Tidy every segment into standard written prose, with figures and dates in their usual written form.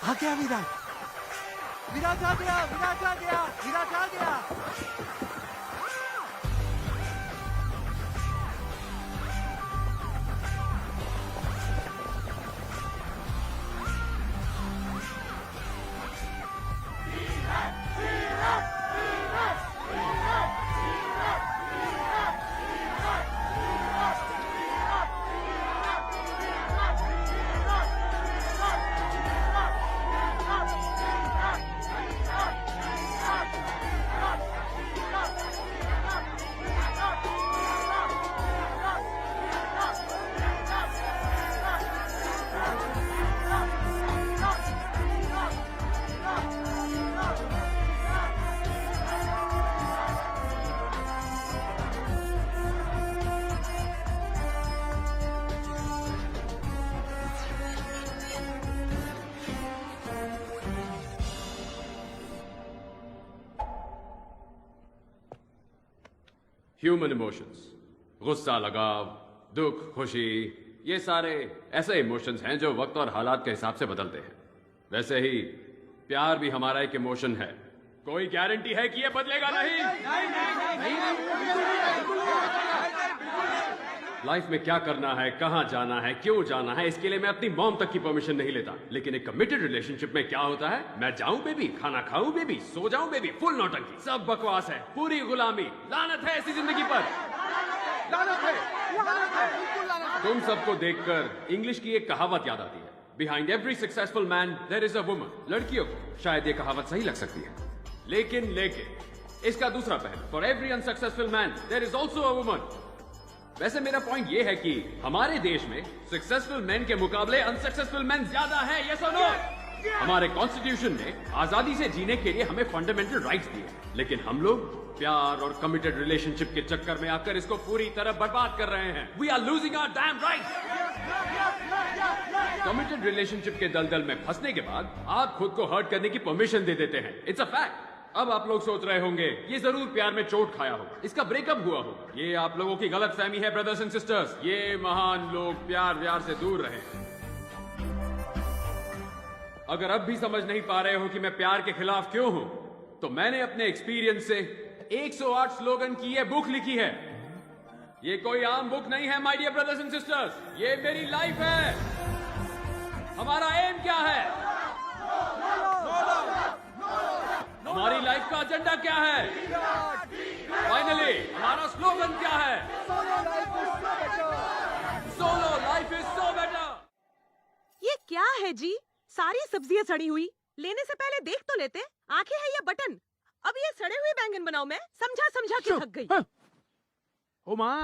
आ गया विराट, विराट आ गया, विराट आ गया, विराट आ गया। ह्यूमन इमोशंस, गुस्सा, लगाव, दुख, खुशी, ये सारे ऐसे इमोशंस हैं जो वक्त और हालात के हिसाब से बदलते हैं। वैसे ही प्यार भी हमारा एक इमोशन है। कोई गारंटी है कि ये बदलेगा नहीं? लाइफ में क्या करना है, कहां जाना है, क्यों जाना है, इसके लिए मैं अपनी मॉम तक की परमिशन नहीं लेता। लेकिन एक कमिटेड रिलेशनशिप में क्या होता है, मैं जाऊं बेबी, खाना खाऊं बेबी, सो जाऊं बेबी, फुल नौटंकी, सब बकवास है, पूरी गुलामी। लानत है ऐसी जिंदगी पर, लानत है, लानत है, बिल्कुल लानत है। तुम सबको देखकर इंग्लिश की एक कहावत याद आती है, behind every successful man there is a woman. लड़कियों को शायद ये कहावत सही लग सकती है, लेकिन इसका दूसरा पहलू, for every unsuccessful man there is also a woman. वैसे मेरा पॉइंट ये है कि हमारे देश में सक्सेसफुल मैन के मुकाबले अनसक्सेसफुल मैन ज्यादा है, यस और नो? हमारे कॉन्स्टिट्यूशन ने आजादी से जीने के लिए हमें फंडामेंटल राइट्स दिए, लेकिन हम लोग प्यार और कमिटेड रिलेशनशिप के चक्कर में आकर इसको पूरी तरह बर्बाद कर रहे हैं। We are losing our damn rights. Committed relationship के दलदल में फंसने के बाद आप खुद को हर्ट करने की परमिशन दे देते हैं। It's a fact. अब आप लोग सोच रहे होंगे ये जरूर प्यार में चोट खाया होगा, इसका ब्रेकअप हुआ होगा। ये आप लोगों की गलत फहमी है ब्रदर्स एंड सिस्टर्स। ये महान लोग प्यार व्यार से दूर रहे। अगर अब भी समझ नहीं पा रहे हो कि मैं प्यार के खिलाफ क्यों हूं, तो मैंने अपने एक्सपीरियंस से 108 स्लोगन की ये बुक लिखी है। ये कोई आम बुक नहीं है my dear brothers and sisters, ये मेरी लाइफ है। हमारा एम क्या है, हमारी लाइफ का एजेंडा क्या है, फाइनली हमारा स्लोगन क्या है, solo life is so better. ये क्या है जी, सारी सब्जियां सड़ी हुई, लेने से पहले देख तो लेते। आंखें है या बटन? अब ये सड़े हुए बैंगन बनाओ, मैं समझा समझा के थक गई। ओ माँ,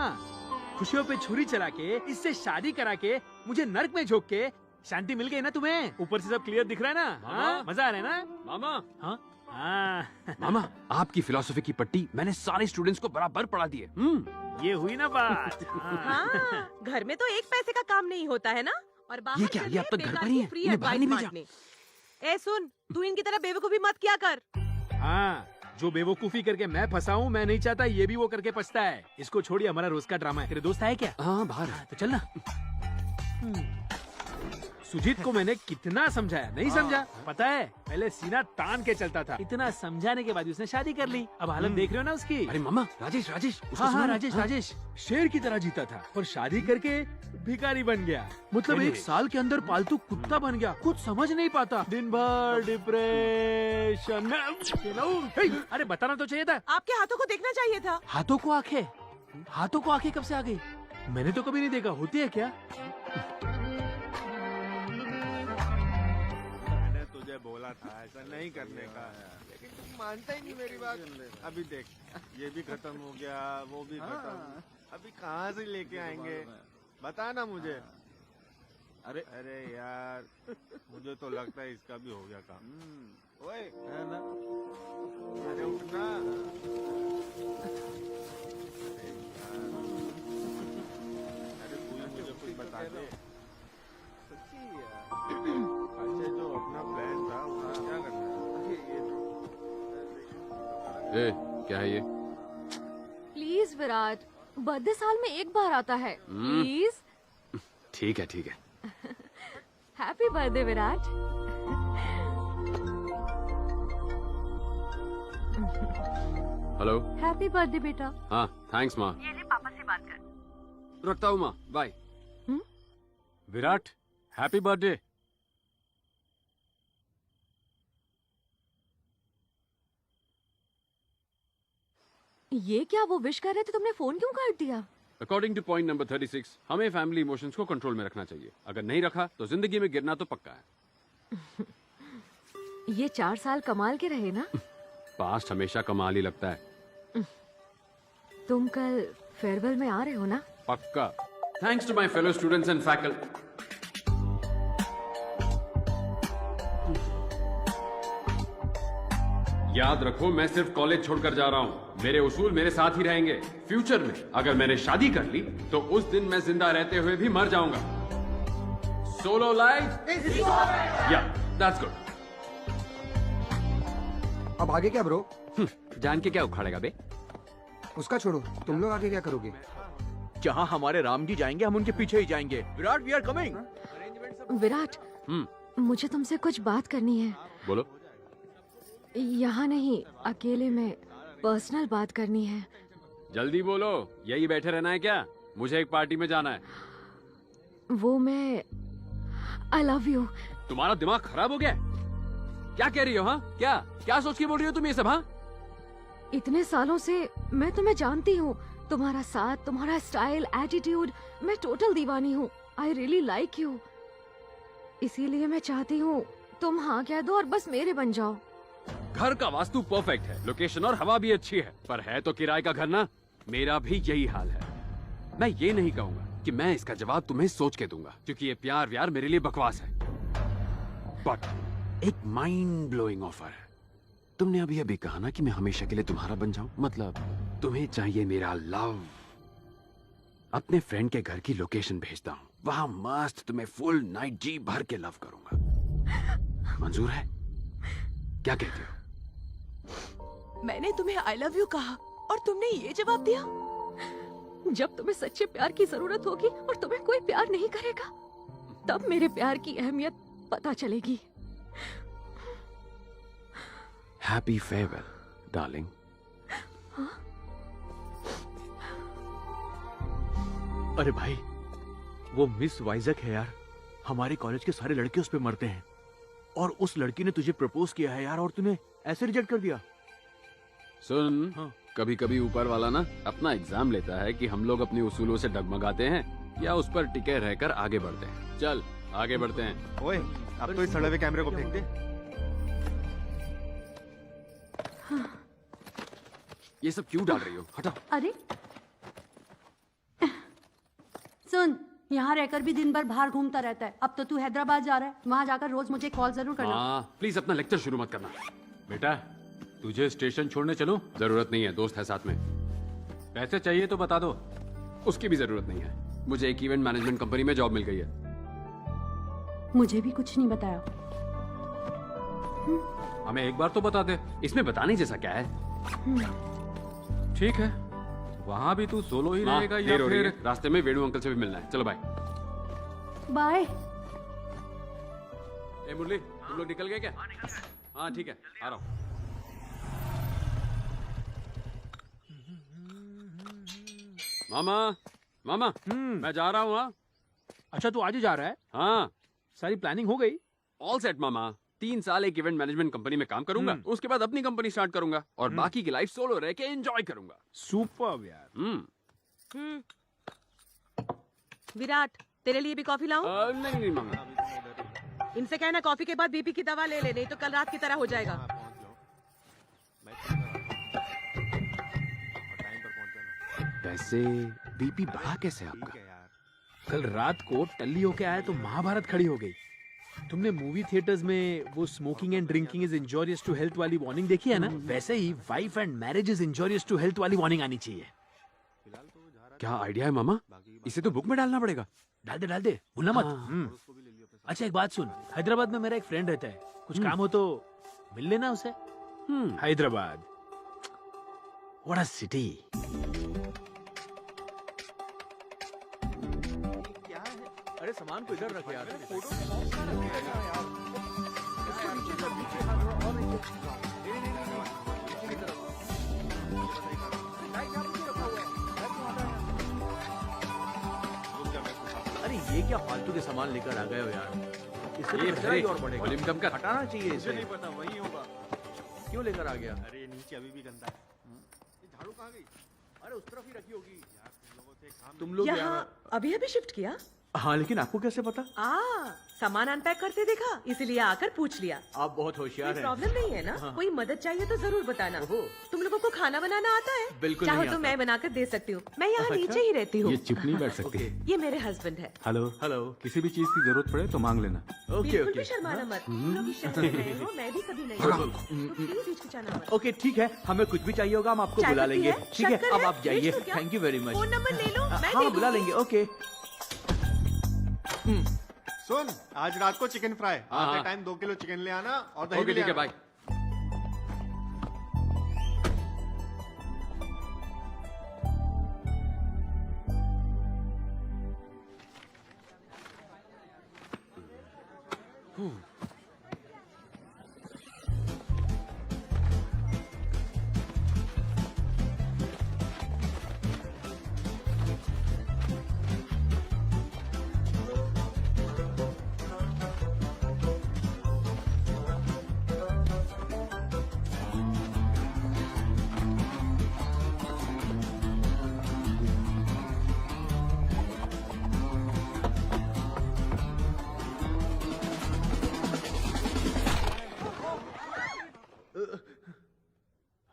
खुशियों पे छुरी चला के, इससे शादी करा के, मुझे नर्क में झोंक के शांति मिल गई ना तुम्हें? ऊपर से सब क्लियर दिख रहा है ना? हाँ? मजा आ रहा है ना मामा? हाँ? मामा, आपकी फिलॉसफी की पट्टी मैंने सारे स्टूडेंट्स को बराबर पढ़ा दी है। ये हुई ना बात। हाँ, घर में तो एक पैसे का काम नहीं होता है ना, और बाहर ये क्या, ये अब तक घर पर ही है, इन्हें बाहर नहीं भेजा। ए सुन, तू इनकी तरह बेवकूफी मत किया कर। हाँ, जो बेवकूफी करके मैं फंसा हूँ, मैं नहीं चाहता ये भी वो करके पछता है। इसको छोड़िए, हमारा रोज का ड्रामा है। तेरे दोस्त आए क्या? हाँ, बाहर है। तो चल ना। सुजीत को मैंने कितना समझाया, नहीं समझा। पता है, पहले सीना तान के चलता था, इतना समझाने के बाद उसने शादी कर ली। अब हालत देख रहे हो ना उसकी। अरे मामा, राजेश उसको हाँ, सुना ना? राजेश शेर की तरह जीता था, और शादी करके भिखारी बन गया। मतलब 1 साल के अंदर पालतू कुत्ता बन गया, कुछ समझ नहीं पाता, दिन भर डिप्रेशन में। अरे बताना तो चाहिए था। आपके हाथों को देखना चाहिए था। हाथों को आंखें कब से आ गई? मैंने तो कभी नहीं देखा। होती है क्या? बोला था ऐसा नहीं करने का, लेकिन तुम मानता ही नहीं मेरी बात। अभी देख, ये भी खत्म हो गया, वो भी खत्म। अभी कहाँ से लेके आएंगे, बता ना मुझे। अरे यार, मुझे तो लगता है इसका भी हो गया काम। ओए, अरे उठना। अरे तू मुझे कुछ बता दे। अच्छा, जो अपना प्लान था उसका क्या करना है? क्या है ये? प्लीज विराट, बर्थडे साल में एक बार आता है, प्लीज। ठीक है। Happy birthday Virat. Hello. Happy birthday बेटा। हाँ थैंक्स माँ। ये ले पापा से बात कर। रखता हूँ माँ, बाय। Virat happy birthday. ये क्या, वो विश कर रहे थे, तुमने फोन क्यों काट दिया? अकॉर्डिंग टू पॉइंट नंबर 36, हमें फैमिली इमोशंस को कंट्रोल में रखना चाहिए। अगर नहीं रखा तो जिंदगी में गिरना तो पक्का है। ये 4 साल कमाल के रहे ना। पास्ट हमेशा कमाल ही लगता है। तुम कल फेयरवेल में आ रहे हो ना? पक्का। Thanks to my fellow students and faculty. याद रखो, मैं सिर्फ कॉलेज छोड़कर जा रहा हूँ। मेरे उसूल मेरे साथ ही रहेंगे। फ्यूचर में अगर मैंने शादी कर ली तो उस दिन मैं जिंदा रहते हुए भी मर जाऊंगा। सोलो लाइफ, या दैट्स गुड। अब आगे क्या ब्रो? जान के क्या उखाड़ेगा बे? उसका छोड़ो, तुम लोग आगे क्या करोगे? जहाँ हमारे राम जी जाएंगे हम उनके पीछे ही जाएंगे। Virat we are coming. Virat, मुझे तुमसे कुछ बात करनी है। बोलो। यहाँ नहीं, अकेले में पर्सनल बात करनी है। जल्दी बोलो, यही बैठे रहना है क्या? मुझे एक पार्टी में जाना है। वो मैं आई लव यू। तुम्हारा दिमाग खराब हो गया है? क्या कह रही हो? हाँ क्या क्या सोच के बोल रही हो तुम ये सब? हाँ इतने सालों से मैं तुम्हें जानती हूँ, तुम्हारा साथ, तुम्हारा स्टाइल, एटीट्यूड, मैं टोटल दीवानी हूँ। I really like you. इसीलिए मैं चाहती हूँ तुम हाँ कह दो और बस मेरे बन जाओ। घर का वास्तु परफेक्ट है, लोकेशन और हवा भी अच्छी है, पर है तो किराए का घर ना। मेरा भी यही हाल है। मैं ये नहीं कहूंगा कि मैं इसका जवाब तुम्हें सोच के दूंगा, क्योंकि ये प्यार व्यार मेरे लिए बकवास है। बट एक माइंड ब्लोइंग ऑफर है। तुमने अभी अभी कहा ना कि मैं हमेशा के लिए तुम्हारा बन जाऊं, मतलब तुम्हें चाहिए मेरा लव। अपने फ्रेंड के घर की लोकेशन भेजता हूँ, वहां मस्त तुम्हें फुल नाइट जी भर के लव करूंगा। मंजूर है? क्या कहते हो? मैंने तुम्हें आई लव यू कहा और तुमने ये जवाब दिया? जब तुम्हें सच्चे प्यार की जरूरत होगी और तुम्हें कोई प्यार नहीं करेगा, तब मेरे प्यार की अहमियत पता चलेगी। Happy farewell darling. अरे भाई, वो मिस वाइजक है यार। हमारे कॉलेज के सारे लड़के उस पे मरते हैं और उस लड़की ने तुझे प्रपोज किया है यार, और तूने ऐसे रिजेक्ट कर दिया। सुन, हाँ। कभी कभी ऊपर वाला ना अपना एग्जाम लेता है कि हम लोग अपने उसूलों से डगमगाते हैं या उस पर टिके रहकर आगे बढ़ते हैं। चल आगे बढ़ते हैं। ओए, अब तो इस सड़े हुए कैमरे को फेंक दे। ये सब क्यों डाल रही हो? हटाओ। अरे सुन, यहाँ रहकर भी दिन भर बाहर घूमता रहता है। अब तो तू हैदराबाद जा रहा है, वहाँ जाकर रोज मुझे कॉल जरूर करना। हाँ प्लीज अपना लेक्चर शुरू मत करना। बेटा, तुझे स्टेशन छोड़ने चलूं? जरूरत नहीं है, दोस्त है साथ में। पैसे चाहिए तो बता दो। उसकी भी जरूरत नहीं है, मुझे एक इवेंट मैनेजमेंट कंपनी में जॉब मिल गई है। मुझे भी कुछ नहीं बताया। हमें एक बार तो बता दे। इसमें बताने जैसा क्या है? ठीक है, वहाँ भी तू सोलो ही हाँ, रहेगा या देर हो रही फिर? है। रास्ते में वेणु अंकल से भी मिलना है। चलो बाय। बाय। ए मुरली, तुम लोग निकल गए क्या? हाँ ठीक है, आ रहा हूँ। मामा, मामा, मैं जा रहा हूँ। हाँ अच्छा, तू आज ही जा रहा है? हाँ, सारी प्लानिंग हो गई? ऑल सेट मामा। 3 साल एक इवेंट मैनेजमेंट कंपनी में काम करूंगा, उसके बाद अपनी कंपनी स्टार्ट करूंगा और बाकी की लाइफ सोलो रह के एंजॉय करूंगा। सुपर यार। विराट, तेरे लिए भी कॉफी लाऊं? नहीं नहीं मामा। इनसे कहना कॉफी के बाद बीपी की दवा ले ले, नहीं तो कल रात की तरह हो जाएगा। पहुंच जाओ। मैं टाइम पर पहुंच जाना। वैसे बीपी बढ़ा कैसे ठीक आपका? है यार। कल रात को टल्ली होके आया तो महाभारत खड़ी हो गई। तुमने मूवी थिएटर्स में वो smoking and drinking is injurious to health वाली वार्निंग देखी है ना? वैसे ही wife and marriage is injurious to health वाली वार्निंग आनी चाहिए। फिलहाल तो जा रहा क्या आइडिया है मामा? इसे तो बुक में डालना पड़ेगा। डाल दे, भूलना मत। उसको भी ले लियो। अच्छा एक बात सुन, हैदराबाद में मेरा एक फ्रेंड रहता है, कुछ काम हो तो मिल लेना उसे। Hyderabad, what a city. क्या है? अरे सामान को इधर रखे यार। फोटो ये क्या फालतू के सामान लेकर आ गए हो यार? इससे तो ये कचरा ही और बढ़ेगा। वॉल्यूम कम कर। हटाना चाहिए मुझे इसे। नहीं पता, वही होगा। क्यों लेकर आ गया? अरे नीचे अभी भी गंदा है। ये झाड़ू कहाँ गई? अरे उस तरफ ही रखी होगी। यार तुम लोगों से एक काम तुम लोग यहाँ अभी अभी शिफ्ट किया? हाँ, लेकिन आपको कैसे पता? सामान अनपैक करते देखा, इसीलिए आकर पूछ लिया। आप बहुत होशियार कोई हैं। प्रॉब्लम नहीं है ना? हाँ। कोई मदद चाहिए तो जरूर बताना। ओहो। तुम लोगों को खाना बनाना आता है? बिल्कुल चाहो नहीं तो आता। मैं बनाकर दे सकती हूँ। मैं यहाँ अच्छा। नीचे ही रहती हूँ। ये चिप नहीं बैठ सकती। ये मेरे हस्बैंड है। Hello hello. किसी भी चीज की जरूरत पड़े तो मांग लेना। ओके बिल्कुल ओके। भी शर्माना मत। तुम लोग भी शहर में रहे हो, मैं भी कभी नहीं रही। तो प्लीज हिचकिचाना मत। ओके ठीक है, हमें कुछ भी चाहिए होगा हम आपको चाय बुला पत्ती लेंगे। है? ठीक है, शक्कर अब है? आप जाइए। भेज दूं क्या? Thank you very much. Phone number ले लो, मैं हाँ दे बुला दूंगी। लेंगे। ओके। सुन, आज रात को चिकन फ्राई। हाँ, आते हाँ। टाइम 2 किलो चिकन ले आना और दही ओके भी ले ठीक है आना। Bye.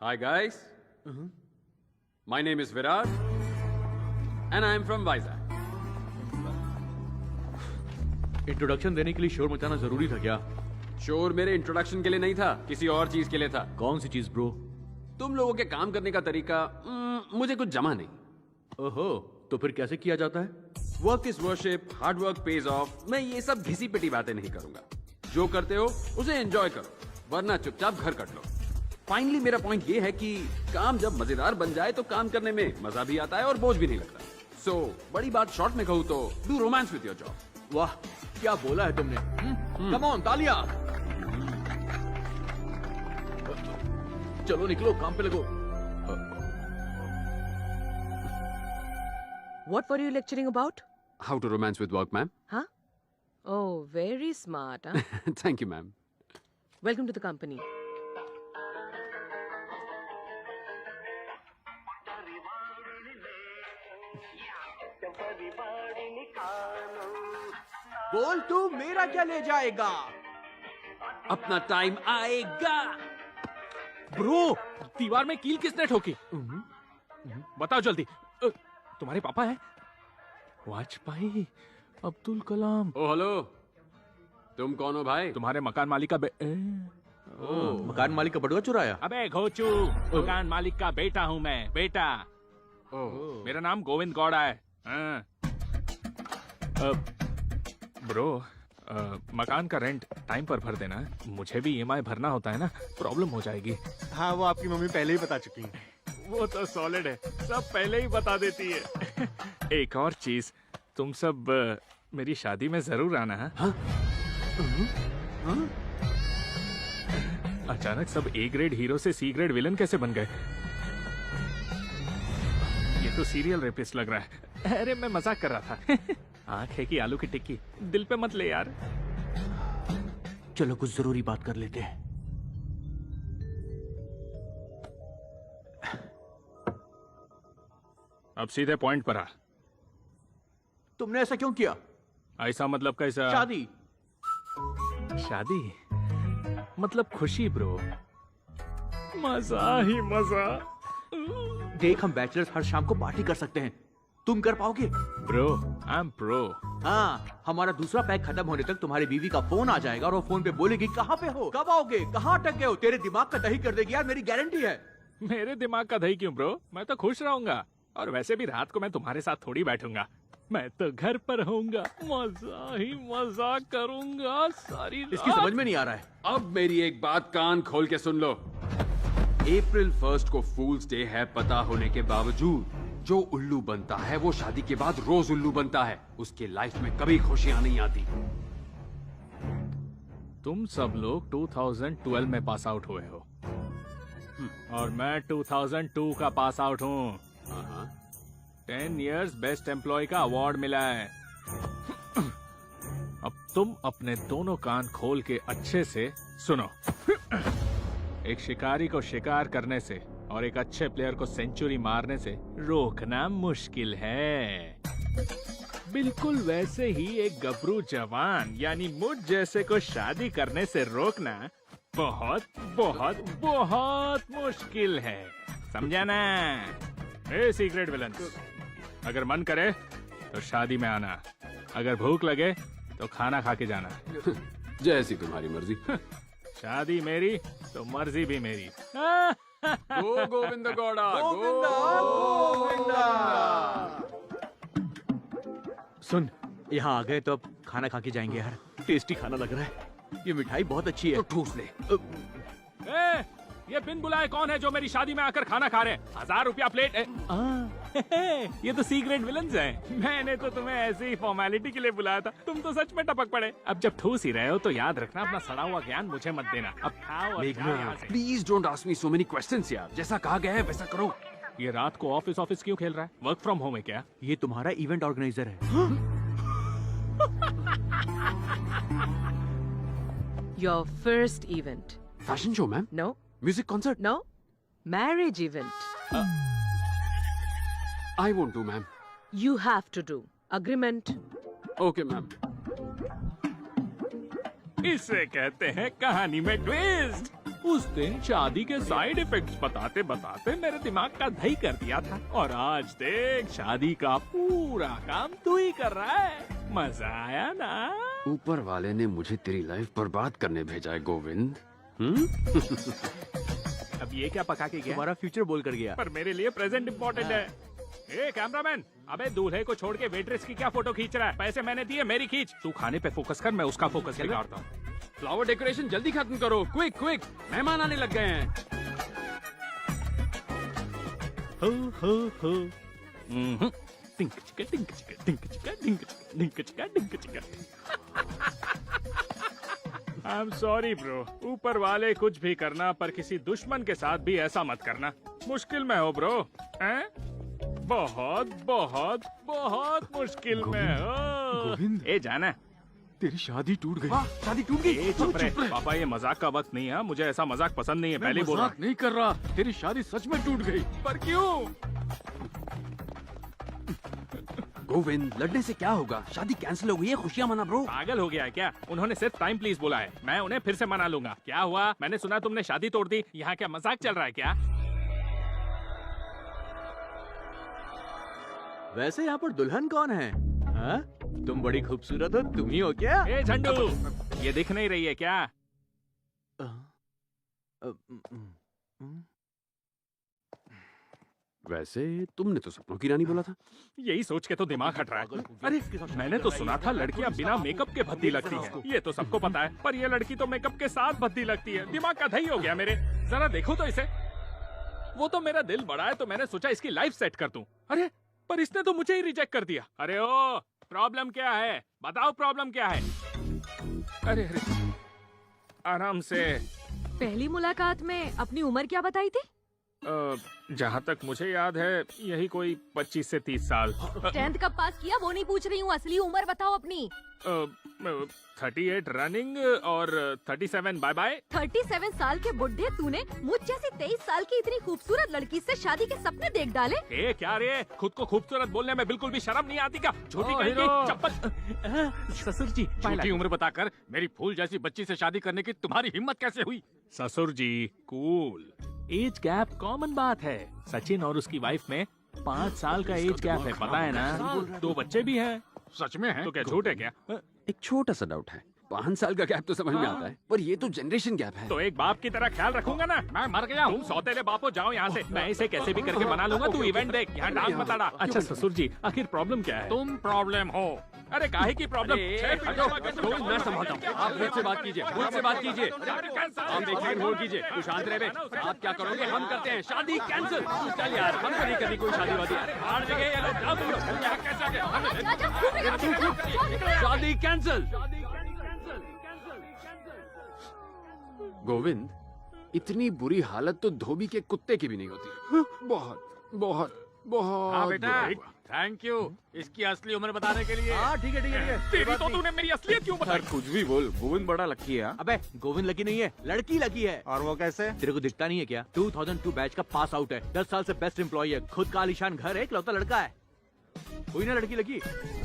Hi guys. My name is Virat and I am from Vizag. Introduction देने के लिए शोर मचाना जरूरी था क्या? शोर मेरे इंट्रोडक्शन के लिए नहीं था, किसी और चीज के लिए था। कौन सी चीज ब्रो? तुम लोगों के काम करने का तरीका मुझे कुछ जमा नहीं। ओहो, तो फिर कैसे किया जाता है? Work is worship, hard work page of. मैं ये सब घिसी पिटी बातें नहीं करूंगा। जो करते हो उसे एंजॉय करो, वरना चुपचाप घर कट लो। फाइनली मेरा पॉइंट ये है कि काम जब मजेदार बन जाए तो काम करने में मजा भी आता है और बोझ भी नहीं लगता। सो बड़ी बात शॉर्ट में कहूँ तो do romance with your job. वाह, क्या बोला है तुमने? कम ऑन, तालियां। चलो निकलो, काम पे लगो। What were you lecturing about? How to romance with work, ma'am? Huh? Oh, very smart, huh? Thank you, ma'am. Welcome to the company. बोल तू, मेरा क्या ले जाएगा? अपना टाइम आएगा। ब्रो, दीवार में कील किसने ठोकी? बताओ जल्दी। तुम्हारे पापा है? वाजपेयी, अब्दुल कलाम। ओ हेलो, तुम कौन हो भाई? तुम्हारे मकान मालिक का मकान मालिक का बटुआ चुराया? अबे घोचू, मकान मालिक का बेटा हूँ मैं, बेटा। मेरा नाम गोविंद गौड़ा है। हाँ। ब्रो, मकान का रेंट टाइम पर भर देना। मुझे भी EMI भरना होता है ना, प्रॉब्लम हो जाएगी। हाँ, वो आपकी मम्मी पहले ही बता चुकी है। वो तो सॉलिड है, सब पहले ही बता देती है। एक और चीज, तुम सब मेरी शादी में जरूर आना है। हाँ? अचानक सब A ग्रेड हीरो से C ग्रेड विलन कैसे बन गए? ये तो सीरियल रेपिस्ट लग रहा है। अरे मैं मजाक कर रहा था। आंख है कि आलू की टिक्की, दिल पे मत ले यार। चलो कुछ जरूरी बात कर लेते हैं। अब सीधे पॉइंट पर आ। तुमने ऐसा क्यों किया? ऐसा मतलब कैसा? शादी। शादी मतलब खुशी ब्रो, मजा ही मजा। देख, हम बैचलर्स हर शाम को पार्टी कर सकते हैं, तुम कर पाओगे? Bro, I am pro. हाँ, हमारा दूसरा पैक खत्म होने तक तुम्हारी बीवी का फोन आ जाएगा और वो फोन पे बोलेगी कहाँ पे हो, कब आओगे, कहाँ अटक गए हो। तेरे दिमाग का दही कर देगी यार, मेरी गारंटी है। मेरे दिमाग का दही क्यों ब्रो, मैं तो खुश रहूंगा। और वैसे भी रात को मैं तुम्हारे साथ थोड़ी बैठूंगा, मैं तो घर पर होऊंगा, मजा ही मजा करूंगा सारी रात। इसकी समझ में नहीं आ रहा है। अब मेरी एक बात कान खोल के सुन लो। अप्रैल 1 को फूल्स डे है पता होने के बावजूद जो उल्लू बनता है वो शादी के बाद रोज उल्लू बनता है। उसके लाइफ में कभी खुशियां नहीं आती। तुम सब लोग 2012 में पास आउट हुए हो और मैं 2002 का पास आउट हूँ। 10 इयर्स बेस्ट एम्प्लॉय का अवार्ड मिला है। तुम अपने दोनों कान खोल के अच्छे से सुनो। एक शिकारी को शिकार करने से और एक अच्छे प्लेयर को सेंचुरी मारने से रोकना मुश्किल है। बिल्कुल वैसे ही एक गबरू जवान यानी मुझ जैसे को शादी करने से रोकना बहुत बहुत बहुत मुश्किल है, समझा ना? ए सीक्रेट विलन्स, अगर मन करे तो शादी में आना, अगर भूख लगे तो खाना खा के जाना। जैसी तुम्हारी मर्जी। शादी मेरी तो मर्जी भी मेरी। गो गोविंद गौड़ा, सुन, यहाँ आ गए तो अब खाना खा के जाएंगे यार। टेस्टी खाना लग रहा है। ये मिठाई बहुत अच्छी है। तो ठूस ले। ए, ये बिन बुलाए कौन है जो मेरी शादी में आकर खाना खा रहे हैं? 1000 रुपया प्लेट है। ये तो सीक्रेट विलन्स हैं। मैंने तो तुम्हें ऐसे ही फॉर्मेलिटी के लिए बुलाया था, तुम तो सच में टपक पड़े। अब जब ठूस ही रहे हो तो याद रखना, अपना सड़ा हुआ ज्ञान मुझे मत देना। अब खाओ और जाओ यहाँ से। Please don't ask me so many questions यार। जैसा कहा गया है वैसा करो। ये रात को ऑफिस क्यों खेल रहा है? वर्क फ्रॉम होम है क्या? ये तुम्हारा इवेंट ऑर्गेनाइजर है। Your first event. Fashion show ma'am? No, music concert? no. Marriage event. I won't do ma'am. You have to do. Agreement. Okay ma'am. इसे कहते हैं कहानी में ट्विस्ट। उस दिन शादी के साइड इफेक्ट्स बताते बताते मेरे दिमाग का दही कर दिया था, और आज देख शादी का पूरा काम तू ही कर रहा है। मजा आया ना? ऊपर वाले ने मुझे तेरी लाइफ बर्बाद करने भेजा है गोविंद। अब ये क्या पका के गया? तुम्हारा फ्यूचर बोल कर गया। पर मेरे लिए प्रेजेंट इम्पोर्टेंट है। ए कैमरामैन, अबे दूल्हे को छोड़ के वेट्रेस की क्या फोटो खींच रहा है? पैसे मैंने दिए, मेरी खींच। तू खाने पे फोकस कर, मैं उसका फोकस बिगाड़ता हूँ। फ्लावर डेकोरेशन जल्दी खत्म करो, क्विक क्विक, मेहमान आने लग गए हैं। हो हो। टिंक चिका टिंक चिका टिंक चिका टिंक चिका टिंक चिका टिंक चिका। आई एम सॉरी ब्रो, ऊपर वाले कुछ भी करना पर किसी दुश्मन के साथ भी ऐसा मत करना। मुश्किल में हो ब्रो, हैं? बहुत बहुत बहुत मुश्किल में हो। गोविंद। ए जाना, तेरी शादी टूट गई। शादी टूट गई। ए चुप रहे पापा, ये मजाक का वक्त नहीं है, मुझे ऐसा मजाक पसंद नहीं है। पहले बोल रहा नहीं कर रहा, तेरी शादी सच में टूट गई। पर क्यों? गोविंद, लड़ने से क्या होगा? शादी कैंसिल हो गई है, खुशियां मना ब्रो। पागल हो गया है क्या? उन्होंने सिर्फ टाइम प्लीज बोला है, मैं उन्हें फिर से मना लूंगा। क्या हुआ? मैंने सुना तुमने शादी तोड़ दी, यहाँ क्या मजाक चल रहा है क्या? वैसे यहाँ पर दुल्हन कौन है? हाँ? तुम बड़ी खूबसूरत हो, तुम ही हो क्या? ए झंडू, ये दिख नहीं रही है क्या? वैसे तुमने तो सपनों की रानी बोला था। यही सोच के तो दिमाग हट रहा है। अरे मैंने तो सुना था लड़कियां बिना मेकअप के भद्दी लगती हैं। ये तो सबको पता है, पर ये लड़की तो मेकअप के साथ भद्दी लगती है। दिमाग का दही हो गया मेरे। जरा देखो तो इसे। वो तो मेरा दिल बड़ा है तो मैंने सोचा इसकी लाइफ सेट कर दूं। अरे पर इसने तो मुझे ही रिजेक्ट कर दिया। अरे ओ, प्रॉब्लम क्या है? बताओ प्रॉब्लम क्या है? अरे अरे आराम से। पहली मुलाकात में अपनी उम्र क्या बताई थी? जहाँ तक मुझे याद है यही कोई 25 से 30 साल। 10th कब पास किया वो नहीं पूछ रही हूँ, असली उम्र बताओ अपनी। 38 रनिंग और 37 बाय बाय। 37 साल के बुढ़े तूने मुझ जैसी 23 साल की इतनी खूबसूरत लड़की से शादी के सपने देख डाले? ए क्या रे, खुद को खूबसूरत बोलने में बिल्कुल भी शर्म नहीं आती क्या? छोटी कहीं की चप्पल। ससुर जी, छोटी उम्र बताकर मेरी फूल जैसी बच्ची से शादी करने की तुम्हारी हिम्मत कैसे हुई? ससुर जी कूल, एज गैप कॉमन बात है। सचिन और उसकी वाइफ में 5 साल का एज गैप है, पता है ना? 2 बच्चे भी हैं। सच में है तो क्या झूठ है क्या? एक छोटा सा डाउट है, 5 साल का गैप तो समझ में आता है, पर ये तो जनरेशन गैप है। तो एक बाप की तरह ख्याल रखूंगा ना। मैं मर गया हूँ, सौतेले बापो जाओ यहाँ से। मैं इसे कैसे भी करके मना लूंगा, तू इवेंट देख, यहाँ डांस मत लड़ा। अच्छा ससुर जी, आखिर प्रॉब्लम क्या है? तुम प्रॉब्लम हो। अरे काहे की प्रॉब्लम? मैं संभालता हूँ, आप मुझसे बात कीजिए, मुझसे बात कीजिए। हम देखिए, होल्ड कीजिए, तू शांत रहे। आप क्या करोगे? हम करते हैं शादी कैंसिल। चल यार, हमको नहीं करनी कोई शादी वादी। हर जगह ये लोग जाओ तुम लोग, यहाँ कैसे आ गए? शादी कैंसिल। गोविंद, इतनी बुरी हालत तो धोबी के कुत्ते की भी नहीं होती। बहुत बहुत बहुत हाँ बेटा, बुरा हुआ। थैंक यू इसकी असली उम्र बताने के लिए। हाँ ठीक है ठीक है ठीक है। तेरी तो तूने मेरी असलियत क्यों बताई? कुछ भी बोल, गोविंद बड़ा लकी है। अबे गोविंद लकी नहीं है, लड़की लकी है। और वो कैसे? तेरे को दिखता नहीं है क्या? 2002 बैच का पास आउट है, 10 साल से बेस्ट एम्प्लॉय है, खुद का आलीशान घर है, इकलौता लड़का है। कोई ना लड़की लगी।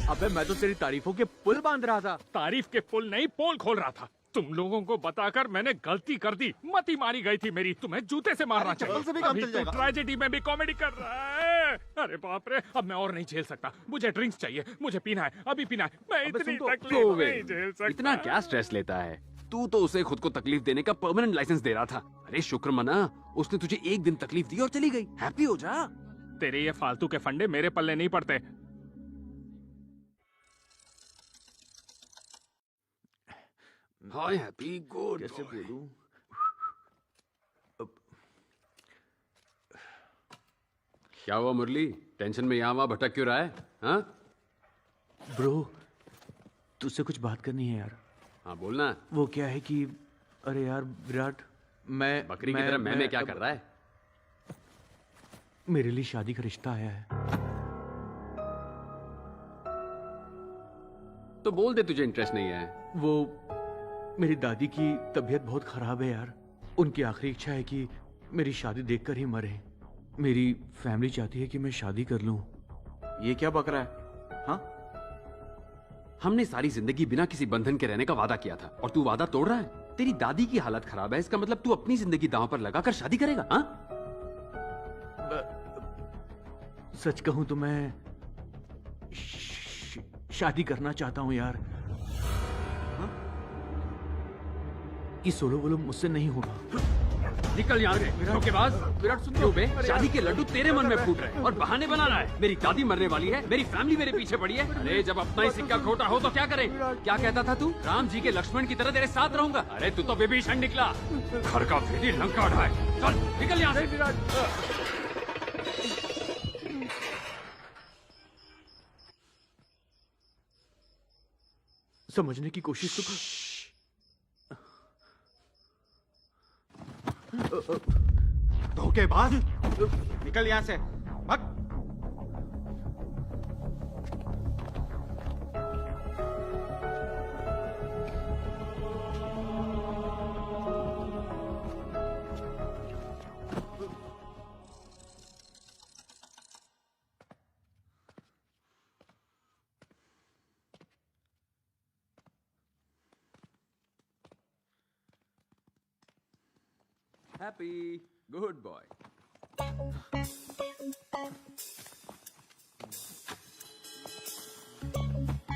अबे मैं तो तेरी तारीफों के पुल बांध रहा था। तारीफ के पुल नहीं, पोल खोल रहा था। तुम लोगों को बताकर मैंने गलती कर दी, मती मारी गई थी मेरी। तुम्हें जूते से मारना अरे चप्पल से भी काम अभी चल तो जाएगा। ट्रेजेडी में भी कॉमेडी कर रहा है। अरे बाप रे, अब मैं और नहीं झेल सकता। मुझे ड्रिंक्स चाहिए, मुझे पीना है, अभी पीना है। मैं इतनी तकलीफ नहीं झेल सकता। इतना क्या स्ट्रेस लेता है? तू तो उसे खुद को तकलीफ देने का परमानेंट लाइसेंस दे रहा था। अरे शुक्र मना, उसने तुझे एक दिन तकलीफ दी और चली गई। हैप्पी हो जा। तेरे ये फालतू के फंडे मेरे पल्ले नहीं पड़ते। Hi happy good. कैसे बोलूं? क्या हुआ मुरली? टेंशन में यहाँ वहाँ भटक क्यों रहा है? हाँ ब्रो, तुझसे कुछ बात करनी है यार। हाँ बोलना। वो क्या है कि अरे यार विराट, मैं बकरी की तरह मैं क्या कर रहा है? मेरे लिए शादी का रिश्ता आया है। तो बोल दे तुझे इंटरेस्ट नहीं है। वो मेरी दादी की तबीयत बहुत खराब है यार। उनकी आखिरी इच्छा है कि मेरी शादी देखकर ही मरे। मेरी फैमिली चाहती है कि मैं शादी कर लूं। ये क्या बक रहा है? हाँ, हमने सारी जिंदगी बिना किसी बंधन के रहने का वादा किया था और तू वादा तोड़ रहा है। तेरी दादी की हालत खराब है, इसका मतलब तू अपनी जिंदगी दांव पर लगाकर शादी करेगा? हाँ सच कहूं तो मैं शादी करना चाहता हूं यार। हाँ? ये सोलो वोलो मुझसे नहीं होगा। निकल यहाँ से धोखेबाज। विराट सुन क्यों बे? शादी के लड्डू तेरे मन में फूट रहे हैं और बहाने बना रहा है। मेरी दादी मरने वाली है, मेरी फैमिली मेरे पीछे पड़ी है। अरे जब अपना ही सिक्का खोटा हो तो क्या करे? क्या कहता था तू? राम जी के लक्ष्मण की तरह तेरे साथ रहूंगा। अरे तू तो विभीषण निकला, घर का भेदी लंका ढाए। चल निकल यहाँ से। विराट समझने की कोशिश तो धोखेबाज, निकल यहाँ से, भाग। Happy good boy.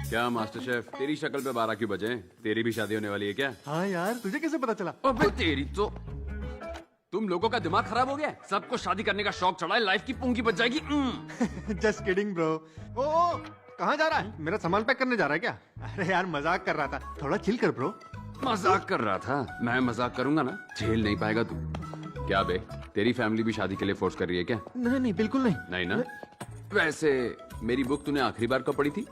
क्या मास्टर शेफ, तेरी शक्ल पे 12 क्यों बजे? तेरी भी शादी होने वाली है क्या? हाँ यार, तुझे कैसे पता चला? अबे तेरी तो, तुम लोगों का दिमाग खराब हो गया है? सबको शादी करने का शौक चढ़ा है, लाइफ की पूंगी बच जाएगी। Just kidding bro. ओ कहाँ जा रहा है? मेरा सामान पैक करने जा रहा है क्या? अरे यार मजाक कर रहा था, थोड़ा चिल कर ब्रो। मजाक कर रहा था? मैं मजाक करूंगा ना, झेल नहीं पाएगा तू। क्या बे, तेरी फैमिली भी शादी के लिए फोर्स कर रही है क्या? नहीं नहीं, बिल्कुल नहीं। नहीं ना? वैसे मेरी बुक तूने आखिरी बार कब पढ़ी थी?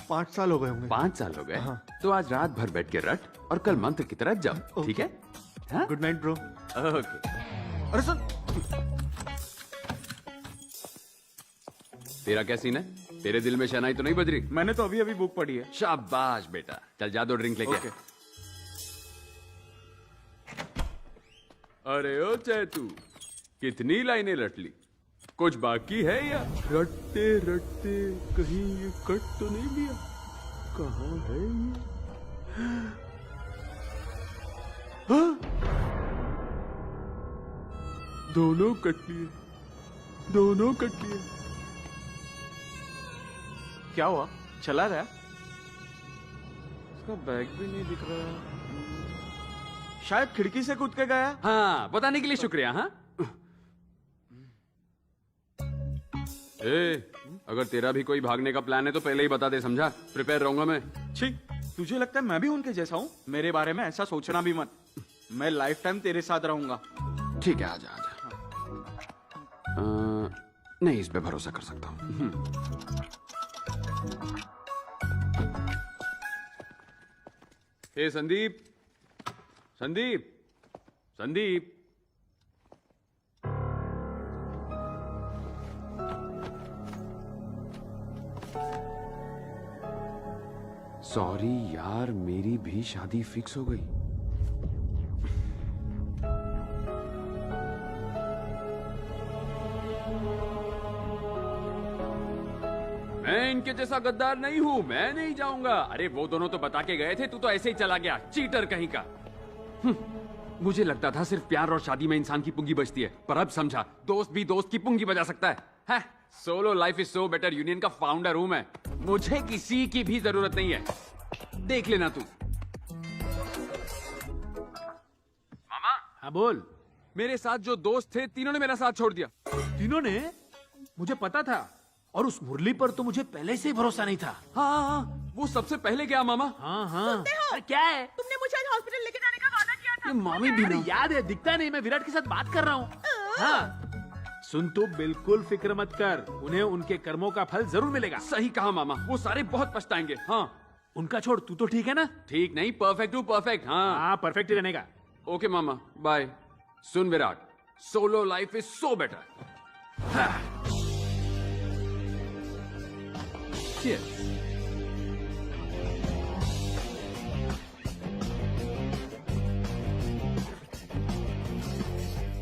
5 साल हो गए होंगे। 5 साल हो गए? हाँ। तो आज रात भर बैठ के रट और कल मंत्र की तरह जाओ, ठीक है? हाँ? Good night bro. ओके। अरे सुन, तेरा क्या सीन है? तेरे दिल में शहनाई तो नहीं बज रही? मैंने तो अभी अभी बुक पढ़ी है। शाबाश बेटा, चल जा 2 ड्रिंक लेके। ओके। अरे ओ चैतू, कितनी लाइनें रट ली? कुछ बाकी है या? रटते रटते कहीं ये कट तो नहीं गया? कहाँ है ये? हाँ? दोनों कट लिए, दोनों कट लिए। क्या हुआ? चला गया? इसका बैग भी नहीं दिख रहा है। शायद खिड़की से कूद के गया। हाँ, बताने के लिए शुक्रिया। हाँ ए, अगर तेरा भी कोई भागने का प्लान है तो पहले ही बता दे, समझा? प्रिपेयर रहूंगा मैं। छी, तुझे लगता है मैं भी उनके जैसा हूँ? मेरे बारे में ऐसा सोचना भी मत। मैं लाइफ टाइम तेरे साथ रहूंगा। ठीक है, आजा आजा। नहीं, इस पे भरोसा कर सकता हूँ। हे संदीप, संदीप, संदीप। सॉरी यार, मेरी भी शादी फिक्स हो गई। मैं इनके जैसा गद्दार नहीं हूँ, मैं नहीं जाऊंगा। अरे वो दोनों तो बता के गए थे, तू तो ऐसे ही चला गया, चीटर कहीं का। मुझे लगता था सिर्फ प्यार और शादी में इंसान की पुंगी बचती है, पर अब समझा दोस्त भी दोस्त की पुंगी बजा सकता है। Solo life is so better union का फाउंडर हूं मैं, मुझे किसी की भी जरूरत नहीं है, देख लेना तू। मामा। हाँ बोल। मेरे साथ जो दोस्त थे तीनों ने मेरा साथ छोड़ दिया। तीनों ने? मुझे पता था, और उस मुरली पर तो मुझे पहले से ही भरोसा नहीं था। हाँ, वो सबसे पहले गया मामा। हाँ। अरे क्या है? तुमने मुझे आज हॉस्पिटल लेके जाने का वादा किया था। ये मामी भी नहीं याद है, दिखता नहीं, मैं विराट के साथ बात कर रहा हूँ। हाँ सुन, तू बिल्कुल फिक्र मत कर, उन्हें उनके कर्मों का फल जरूर मिलेगा। सही कहा मामा, वो सारे बहुत पछताएंगे। हाँ उनका छोड़, तू तो ठीक है ना? ठीक नहीं, परफेक्ट हूँ, परफेक्ट। हाँ परफेक्ट ही रहने का। ओके मामा, बाय। सुन Virat, solo life is so better. Cheers.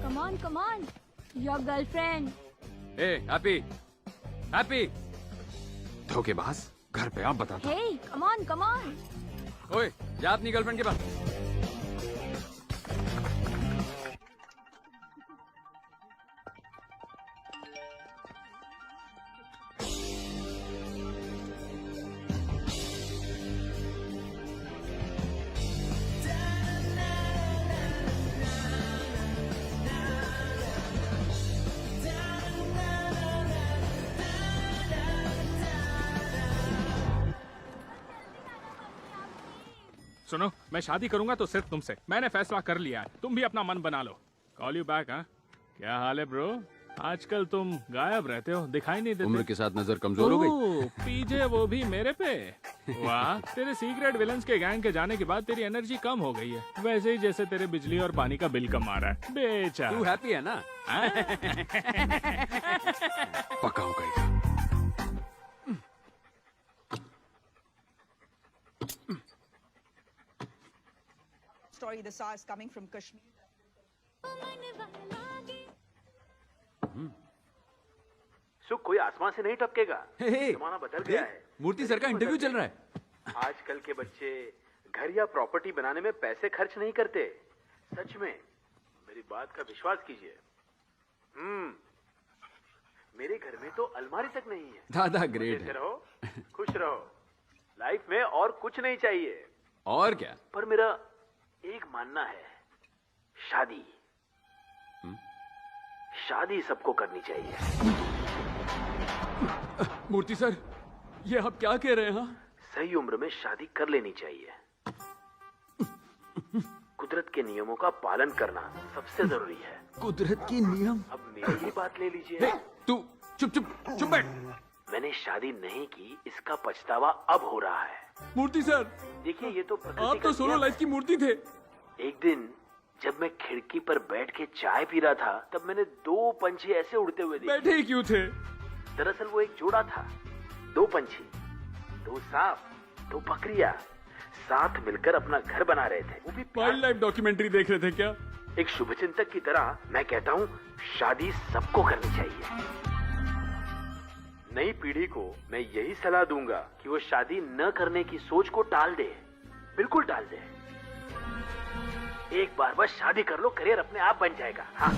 Come on, your girlfriend. Hey, happy. धोखेबाज, घर पे आप बता। Hey, come on. ओए, जा अपनी गर्लफ्रेंड के पास। सुनो, मैं शादी करूंगा तो सिर्फ तुमसे। मैंने फैसला कर लिया है, तुम भी अपना मन बना लो। Call you back. हाँ क्या हाल है ब्रो? आजकल तुम गायब रहते हो, दिखाई नहीं देते। उम्र के साथ नजर कमजोर हो गई। पीछे वो भी मेरे पे। वाह, तेरे सीक्रेट विलन्स के गैंग के जाने के बाद तेरी एनर्जी कम हो गई है, वैसे ही जैसे तेरे बिजली और पानी का बिल कम आ रहा है। बेचारा। तू हैप्पी है ना? पक्का हो गई। Story, the SAR is coming from Kashmir. सुख कोई आसमान से नहीं टपकेगा। जमाना बदल गया है। मूर्ति सर का इंटरव्यू चल रहा है। आजकल के बच्चे घर या प्रॉपर्टी बनाने में पैसे खर्च नहीं करते। सच में, मेरी बात का विश्वास कीजिए। मेरे घर में तो अलमारी तक नहीं है। दादा ग्रेट खुश है। रहो, खुश रहो। लाइफ में और कुछ नहीं चाहिए। और क्या? पर मेरा एक मानना है, शादी शादी सबको करनी चाहिए। मूर्ति सर, ये आप क्या कह रहे हैं? हाँ? सही उम्र में शादी कर लेनी चाहिए। कुदरत के नियमों का पालन करना सबसे जरूरी है। कुदरत के नियम? अब मेरी ही बात ले लीजिए। तू चुप बैठ। मैंने शादी नहीं की, इसका पछतावा अब हो रहा है। मूर्ति सर, देखिए, ये तो प्रकृति आप का तो सोलो नियम लाइफ की मूर्ति थे। एक दिन जब मैं खिड़की पर बैठ के चाय पी रहा था, तब मैंने 2 पंछी ऐसे उड़ते हुए देखे। बैठे ही क्यों थे? दरअसल वो एक जोड़ा था। 2 पंछी, 2 सांप, 2 बकरियां साथ मिलकर अपना घर बना रहे थे। वो भी वाइल्ड लाइफ डॉक्यूमेंट्री देख रहे थे क्या? एक शुभचिंतक की तरह मैं कहता हूँ, शादी सबको करनी चाहिए। नई पीढ़ी को मैं यही सलाह दूंगा कि वो शादी न करने की सोच को टाल दे, बिल्कुल टाल दे। एक बार बस शादी कर लो, करियर अपने आप बन जाएगा। हाँ,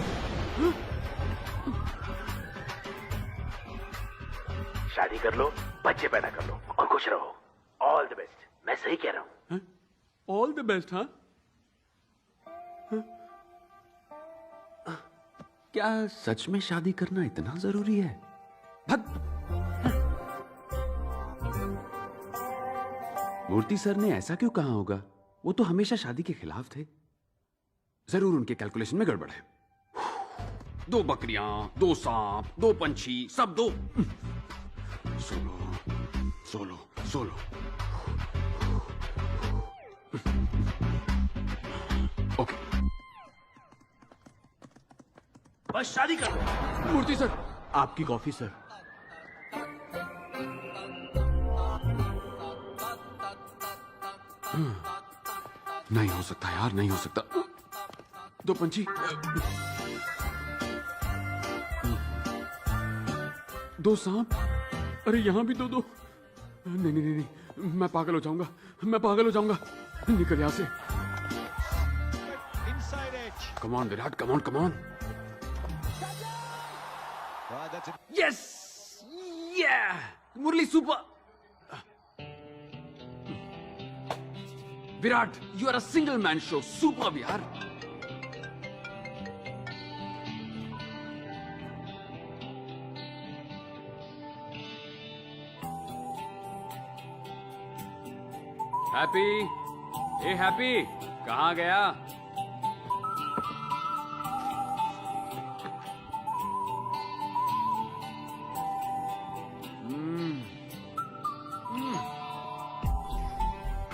शादी कर लो, बच्चे पैदा कर लो और खुश रहो। All the best. मैं सही कह रहा हूँ। All the best. हाँ, क्या सच में शादी करना इतना जरूरी है? मूर्ति सर ने ऐसा क्यों कहा होगा? वो तो हमेशा शादी के खिलाफ थे। जरूर उनके कैलकुलेशन में गड़बड़ है। 2 बकरियां, 2 सांप, 2 पंछी, सब 2। सोलो। ओके, बस शादी कर लो। मूर्ति सर, आपकी कॉफी सर। नहीं हो सकता यार, नहीं हो सकता। दो पंछी, दो सांप, अरे यहाँ भी दो दो। नहीं नहीं नहीं नहीं, मैं पागल हो जाऊंगा, मैं पागल हो जाऊंगा। निकल यहाँ से। Come on Virat, come on come on. Yes, या Murali super. Virat, you are a single man show, super यार। हैप्पी, ए हैप्पी, कहाँ गया?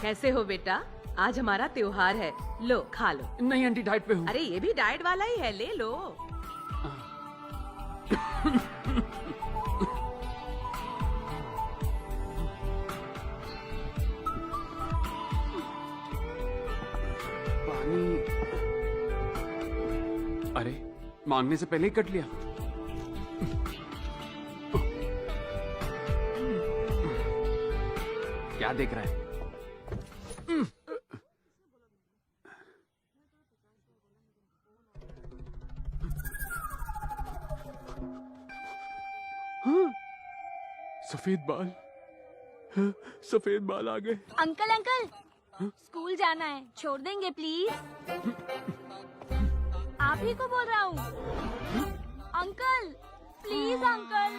कैसे हो बेटा? आज हमारा त्योहार है, लो खा लो। नहीं आंटी, डाइट पे हूँ। अरे ये भी डाइट वाला ही है, ले लो। पानी, अरे मांगने से पहले ही कट लिया। क्या देख रहा है? सफेद बाल, सफेद बाल आ गए। अंकल अंकल, स्कूल जाना है, छोड़ देंगे प्लीज? आप ही को बोल रहा हूँ। अंकल प्लीज अंकल,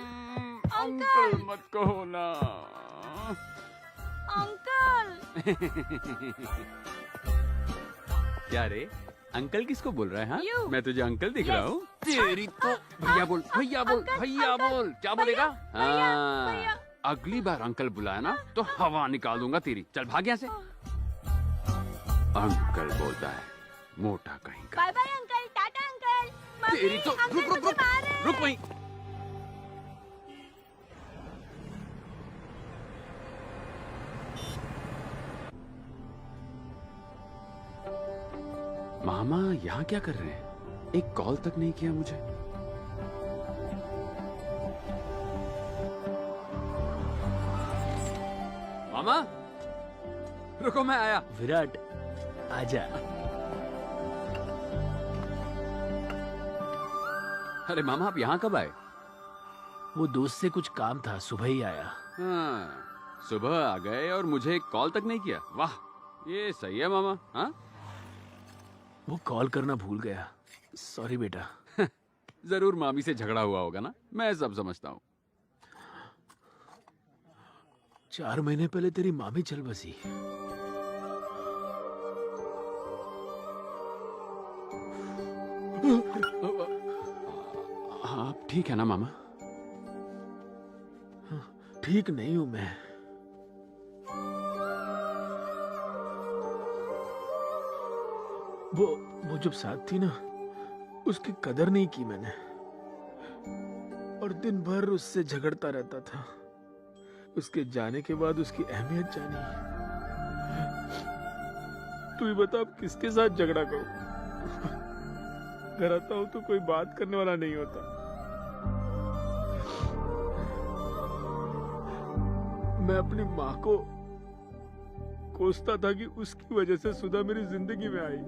अंकल मत कहो ना। अंकल। क्या रे, अंकल किसको बोल रहा है? हाँ, You. मैं तुझे अंकल दिख रहा हूँ। तेरी तो भैया बोल, भैया बोल, भैया बोल। क्या बोलेगा? हाँ, अगली बार अंकल बुलाया ना तो हवा निकाल दूंगा तेरी। चल भाग यहाँ से। अंकल बोलता है, मोटा कहीं का। Bye bye uncle, tata uncle. तेरी तो रुक रुक रुक रुक वहीं। मामा यहाँ क्या कर रहे हैं? एक कॉल तक नहीं किया मुझे। मामा रुको, मैं आया। विराट आजा। अरे मामा, आप यहाँ कब आए? वो दोस्त से कुछ काम था, सुबह ही आया। हाँ, सुबह आ गए और मुझे एक कॉल तक नहीं किया। वाह, ये सही है मामा। हाँ, वो कॉल करना भूल गया, सॉरी बेटा। जरूर मामी से झगड़ा हुआ होगा ना, मैं सब समझता हूँ। 4 महीने पहले तेरी मामी चल बसी। आप ठीक है ना मामा? ठीक नहीं हूं मैं। वो जब साथ थी ना, उसकी कदर नहीं की मैंने, और दिन भर उससे झगड़ता रहता था। उसके जाने के बाद उसकी अहमियत जानी। तू ही बता, अब किसके साथ झगड़ा करूं? घर आता हूं तो कोई बात करने वाला नहीं होता। मैं अपनी माँ को कोसता था कि उसकी वजह से सुधा मेरी जिंदगी में आई,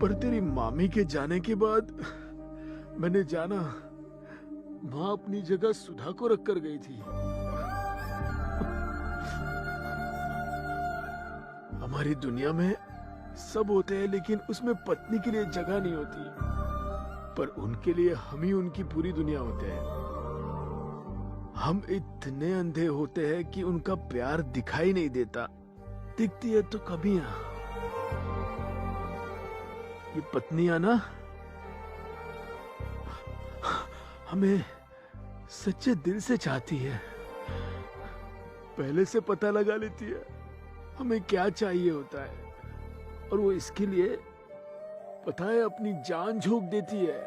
पर तेरी मामी के जाने के बाद मैंने जाना माँ अपनी जगह सुधा को रख कर गई थी। हमारी दुनिया में सब होते हैं, लेकिन उसमें पत्नी के लिए जगह नहीं होती, पर उनके लिए हम ही उनकी पूरी दुनिया होते हैं। हम इतने अंधे होते हैं कि उनका प्यार दिखाई नहीं देता, दिखती है तो कमियां। ये पत्नियां ना हमें सच्चे दिल से चाहती है, पहले से पता लगा लेती है हमें क्या चाहिए होता है, और वो इसके लिए पता है अपनी जान झोंक देती है।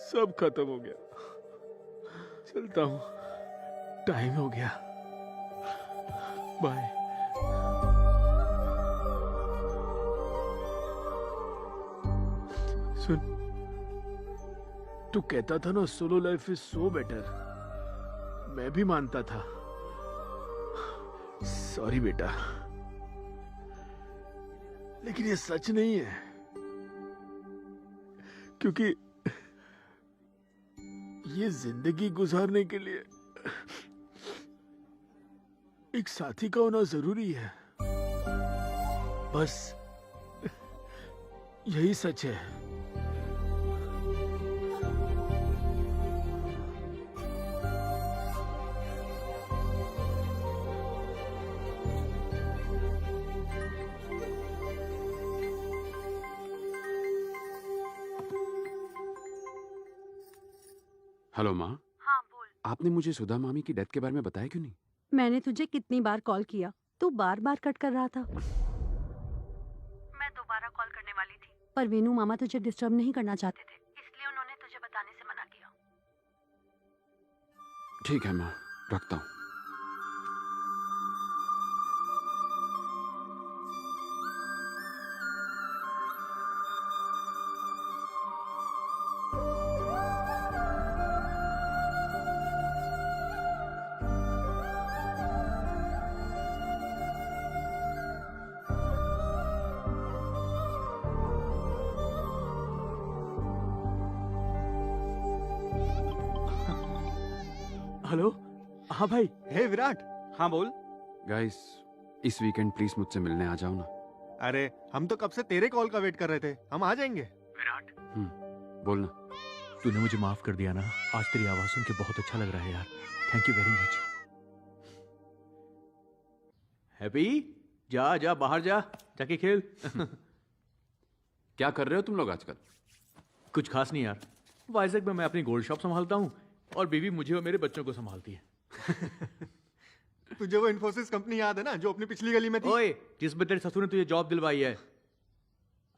सब खत्म हो गया, चलता हूँ। टाइम हो गया, बाय। सुन, तू कहता था ना solo life is so better, मैं भी मानता था। सॉरी बेटा, लेकिन ये सच नहीं है, क्योंकि ये जिंदगी गुजारने के लिए एक साथी का होना जरूरी है। बस यही सच है। हेलो माँ, हाँ बोल। आपने मुझे सुधा मामी की डेथ के बारे में बताया क्यों नहीं? मैंने तुझे कितनी बार कॉल किया, तू बार बार कट कर रहा था। मैं दोबारा कॉल करने वाली थी, पर वेनू मामा तुझे डिस्टर्ब नहीं करना चाहते थे, इसलिए उन्होंने तुझे बताने से मना किया। ठीक है माँ, रखता हूँ। हेलो, हाँ भाई। हे विराट। हाँ बोल। गाइस, इस वीकेंड प्लीज मुझसे मिलने आ जाओ ना। अरे हम तो कब से तेरे कॉल का वेट कर रहे थे, हम आ जाएंगे। विराट, बोलना। तूने मुझे माफ कर दिया ना, आज तेरी आवाज सुन के बहुत अच्छा लग रहा है यार। Thank you very much. Happy, जा जा बाहर जा, जाके खेल। क्या कर रहे हो तुम लोग आजकल? कुछ खास नहीं यार, वाइजैक में मैं अपनी गोल्ड शॉप संभालता हूँ और बीवी मुझे और मेरे बच्चों को संभालती है। तुझे वो इन्फोसिस कंपनी याद है ना, जो अपनी पिछली गली में थी? ओए, जिसमें तेरे ससुर ने तुझे जॉब दिलवाई है।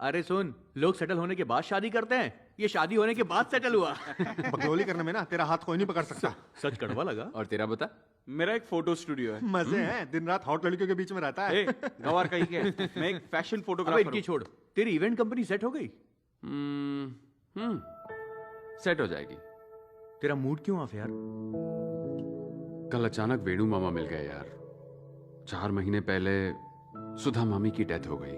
अरे सुन, लोग सेटल होने के बाद शादी करते हैं, ये शादी होने के बाद सेटल हुआ। बकलोली करने में ना तेरा हाथ कोई नहीं पकड़ सकता। सच कड़वा लगा। और तेरा बता? मेरा एक फोटो स्टूडियो है। मजे हैं, दिन रात हॉट लड़कियों के बीच में रहता है। गवार कहीं के, मैं एक फैशन अबे फोटोग्राफर इनकी हूँ। छोड़, तेरी इवेंट कंपनी सेट हो गई? सेट हो जाएगी। तेरा मूड क्यों ऑफ यार? कल अचानक वेणु मामा मिल गए यार। 4 महीने पहले सुधा मामी की डेथ हो गई।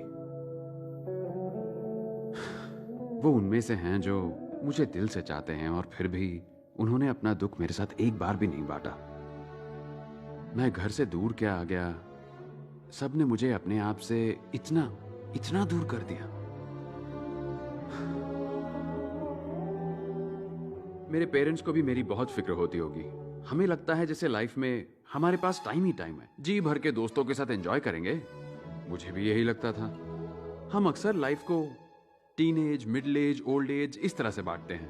वो उनमें से हैं जो मुझे दिल से चाहते हैं, और फिर भी उन्होंने अपना दुख मेरे साथ एक बार भी नहीं बांटा। मैं घर से दूर क्या आ गया, सबने मुझे अपने आप से इतना दूर कर दिया। मेरे पेरेंट्स को भी मेरी बहुत फिक्र होती होगी। हमें लगता है जैसे लाइफ में हमारे पास टाइम ही टाइम है, जी भर के दोस्तों के साथ एंजॉय करेंगे। मुझे भी यही लगता था। हम अक्सर लाइफ को teenage, middle age, old age इस तरह से बांटते हैं,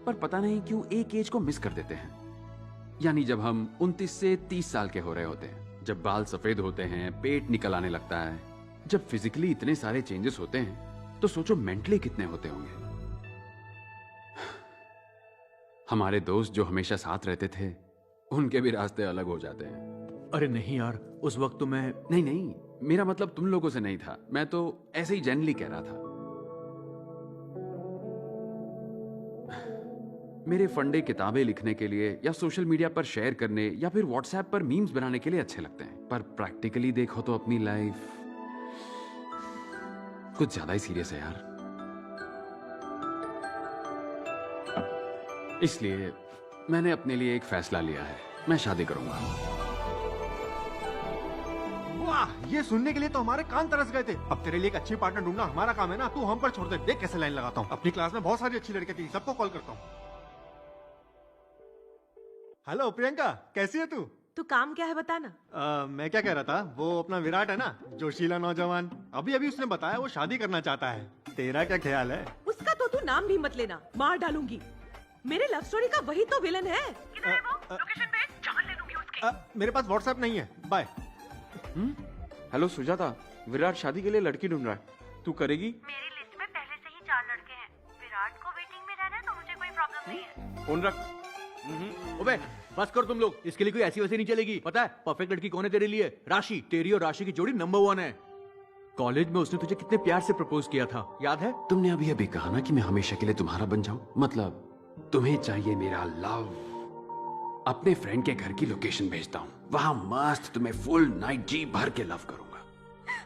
पर पता नहीं क्यों एक एज को मिस कर देते हैं। यानी जब हम 29 से 30 साल के हो रहे होते हैं, जब बाल सफेद होते हैं, पेट निकल आने लगता है, जब फिजिकली इतने सारे चेंजेस होते हैं, तो सोचो मेंटली कितने होते होंगे। हमारे दोस्त जो हमेशा साथ रहते थे, उनके भी रास्ते अलग हो जाते हैं। अरे नहीं यार, उस वक्त तो मैं... नहीं, मेरा मतलब तुम लोगों से नहीं था, मैं तो ऐसे ही जनरली कह रहा था। मेरे फंडे किताबें लिखने के लिए या सोशल मीडिया पर शेयर करने या फिर व्हाट्सएप पर मीम्स बनाने के लिए अच्छे लगते हैं, पर प्रैक्टिकली देखो तो अपनी लाइफ कुछ ज्यादा ही सीरियस है यार। इसलिए मैंने अपने लिए एक फैसला लिया है, मैं शादी करूंगा। वाह, ये सुनने के लिए तो हमारे कान तरस गए थे। अब तेरे लिए एक अच्छी पार्टनर ढूंढना हमारा काम है ना, तू हम पर छोड़ दे। देख कैसे लाइन लगाता हूँ। अपनी क्लास में बहुत सारी अच्छी लड़कियां थी, सबको कॉल करता हूँ। हेलो प्रियंका, कैसी है तू? तू काम क्या है बताना। मैं क्या कह रहा था, वो अपना विराट है ना, जोशीला नौजवान, अभी उसने बताया वो शादी करना चाहता है। तेरा क्या ख्याल है? उसका तो तू नाम भी मत लेना, मार डालूंगी। मेरे लव स्टोरी का वही तो विलन है। किधर है वो? लोकेशन भेज, जान ले लूंगी उसकी। मेरे पास व्हाट्सएप नहीं है, बाय। हेलो सुजाता, विराट शादी के लिए लड़की ढूंढ रहा है, तू करेगी? मेरी लिस्ट में पहले से ही 4 लड़के हैं। विराट को वेटिंग में रहना है तो मुझे कोई प्रॉब्लम नहीं है। फोन रख। अबे बस कर तुम लोग, इसके लिए कोई ऐसी वैसी नहीं चलेगी। पता है परफेक्ट लड़की कौन है तेरे लिए? राशि। तेरी और राशि की जोड़ी नंबर 1 है। कॉलेज में उसने तुझे कितने प्यार से प्रपोज किया था, याद है? तुमने अभी अभी कहा ना कि मैं हमेशा के लिए तुम्हारा बन जाऊं। मतलब तुम्हें चाहिए मेरा लव। अपने फ्रेंड के घर की लोकेशन भेजता हूं, वहां मस्त तुम्हें फुल नाइट जी भर के लव करूंगा।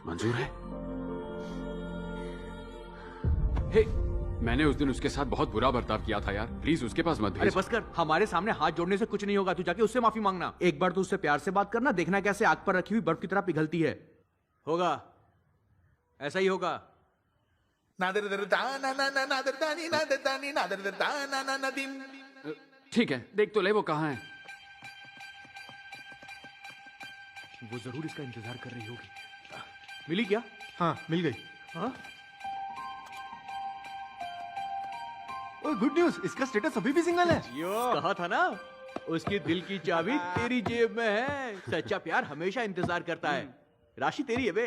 मंजूर है? हे, मैंने उस दिन उसके साथ बहुत बुरा बर्ताव किया था यार, प्लीज उसके पास मत अरे भेज। बस कर, हमारे सामने हाथ जोड़ने से कुछ नहीं होगा। तू जाके उससे माफी मांगना। एक बार तू उससे प्यार से बात करना, देखना कैसे आग पर रखी हुई बर्फ की तरह पिघलती है। होगा, ऐसा ही होगा। ठीक है, देख तो ले वो कहाँ है। वो जरूर इसका इंतजार कर रही होगी। मिली क्या? हाँ मिल गई। हाँ? गुड न्यूज, इसका स्टेटस अभी भी सिंगल है। कहा था ना, उसकी दिल की चाबी तेरी जेब में है। सच्चा प्यार हमेशा इंतजार करता है। राशि तेरी है बे।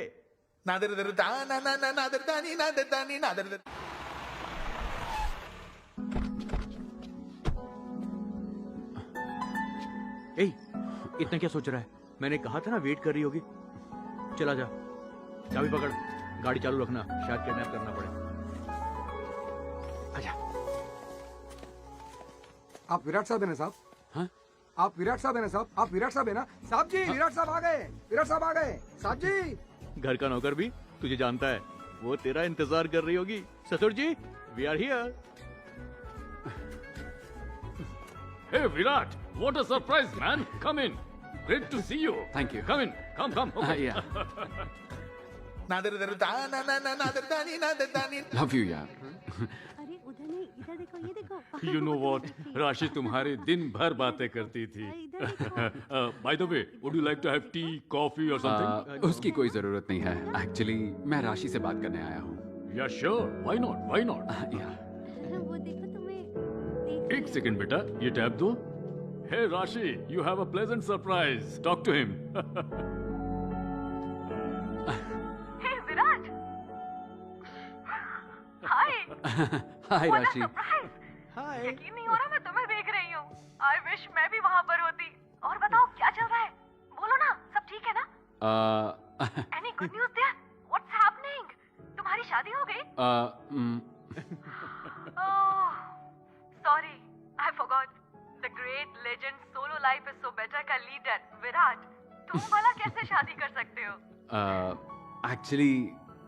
ए, इतना क्या सोच रहा है? मैंने कहा था ना वेट कर रही होगी। चला जा, चाबी पकड़, गाड़ी चालू रखना, शायद किडनैप करना पड़े। आजा। आप विराट साहब है ना साहब? हाँ? आप विराट साहब है ना साहब? आप विराट साहब है ना साहब जी? विराट साहब आ गए, विराट साहब आ गए साहब जी। घर का नौकर भी तुझे जानता है, वो तेरा इंतजार कर रही होगी। ससुर जी, we are here. Hey Virat, what a surprise, man! Come in. Great to see you. Thank you. Come in. Come. yeah. Love you यार। अरे उधर नहीं, इधर देखो, ये देखो। You know what? राशि तुम्हारी दिन भर बातें करती थी। By the way, would you like to have tea, coffee or something? उसकी कोई जरूरत नहीं है। एक्चुअली मैं राशि से बात करने आया हूँ। Yeah, sure. Why not? Why not? वो देखो तुम्हें। एक सेकंड बेटा, ये टैब दो। Hey Rashi, you have a pleasant surprise. Talk to him. Hey Virat, हाय। हाय राशि। हाय। यकीन नहीं हो रहा मैं तुम्हें देख रही हूँ। आई विश मैं भी वहाँ पर होती। और बताओ क्या चल रहा है? बोलो ना, सब ठीक है ना? Any good news there? What's happening? तुम्हारी शादी हो गई? Oh, sorry, I forgot. The great legend solo life is so better का लीडर विराट, तुम भला कैसे शादी कर सकते हो? एक्चुअली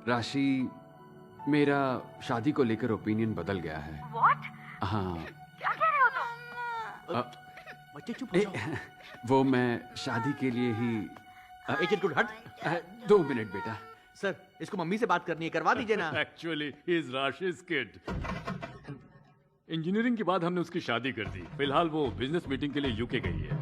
राशि, मेरा शादी को लेकर ओपिनियन बदल गया है। What? हाँ। क्या कह रहे हो तुम? बच्चे चुप हो जाओ। वो मैं शादी के लिए ही। एजेंट गुड हट। 2 मिनट बेटा। सर, इसको मम्मी से बात करनी है, करवा दीजिए ना। Actually, he is Rashi's kid. Engineering के बाद हमने उसकी शादी कर दी। फिलहाल वो बिजनेस मीटिंग के लिए यूके गई है।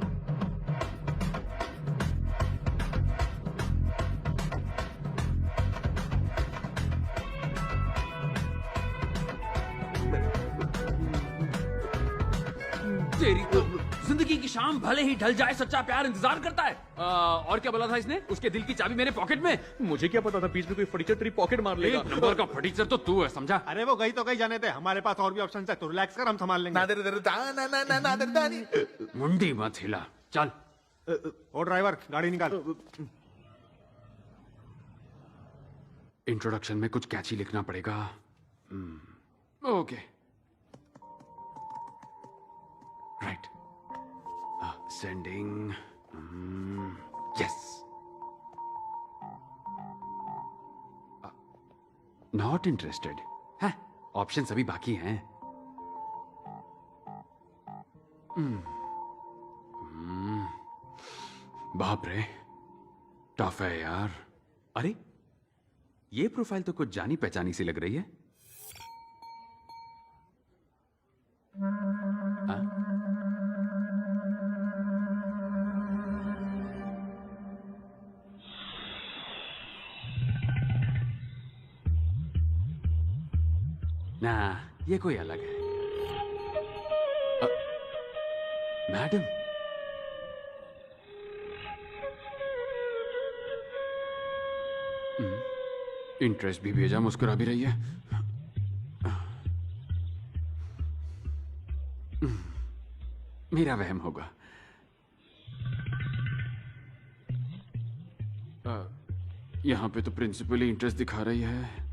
तेरी तो जिंदगी की शाम भले ही ढल जाए, सच्चा प्यार इंतजार करता है। और क्या बोला था इसने? उसके दिल की चाबी मेरे पॉकेट में। मुझे क्या पता था बीच में कोई फर्नीचर तेरी पॉकेट मार लेगा। एक नंबर का फटीचर तो तू है, समझा? अरे वो गई तो गई, जाने दे, हमारे पास और भी ऑप्शन है, तो रिलैक्स कर, हम संभाल लेंगे। मुंडी मत हिला, चल। ओ ड्राइवर, गाड़ी निकाल। इंट्रोडक्शन में कुछ कैची लिखना पड़ेगा। Okay, right. Sending. Yes. Not interested है। ऑप्शन अभी बाकी हैं। बाप रे, टफ है यार। अरे, ये प्रोफाइल तो कुछ जानी पहचानी सी लग रही है। ना, ये कोई अलग है। मैडम, इंटरेस्ट भी भेजा, मुस्कुरा भी रही है। मेरा वहम होगा। यहाँ पे तो प्रिंसिपल ही इंटरेस्ट दिखा रही है।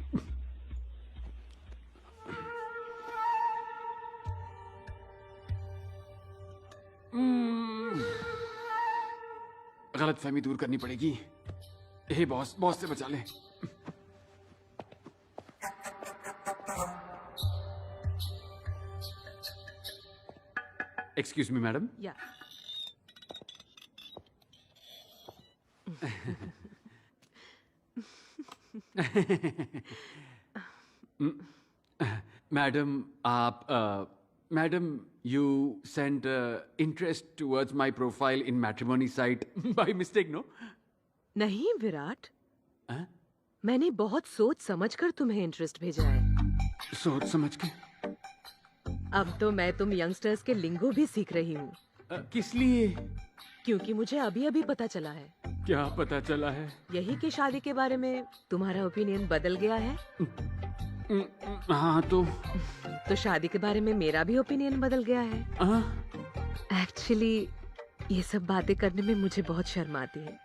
गलत फहमी दूर करनी पड़ेगी। हे बॉस, बॉस से बचा ले। Excuse me madam. या मैडम आप madam you sent interest towards my profile in matrimony site by mistake, no? नहीं विराट, हाँ? मैंने बहुत सोच समझकर तुम्हें इंटरेस्ट भेजा है। सोच समझ के? अब तो मैं तुम यंगस्टर्स के लिंगो भी सीख रही हूँ। किस लिए? क्योंकि मुझे अभी अभी पता चला है। क्या पता चला है? यही कि शादी के बारे में तुम्हारा ओपिनियन बदल गया है। हाँ तो शादी के बारे में मेरा भी ओपिनियन बदल गया है। एक्चुअली ये सब बातें करने में मुझे बहुत शर्म आती है।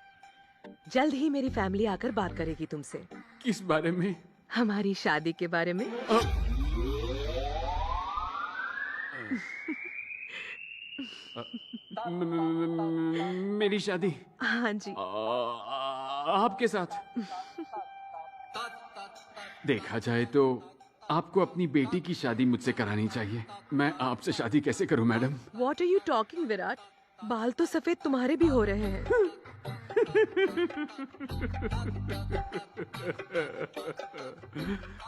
जल्द ही मेरी फैमिली आकर बात करेगी तुमसे। किस बारे में? हमारी शादी के बारे में। मेरी शादी? हाँ जी। आपके साथ? देखा जाए तो आपको अपनी बेटी की शादी मुझसे करानी चाहिए। मैं आपसे शादी कैसे करूं madam? What are you talking, Virat? बाल तो सफेद तुम्हारे भी हो रहे हैं।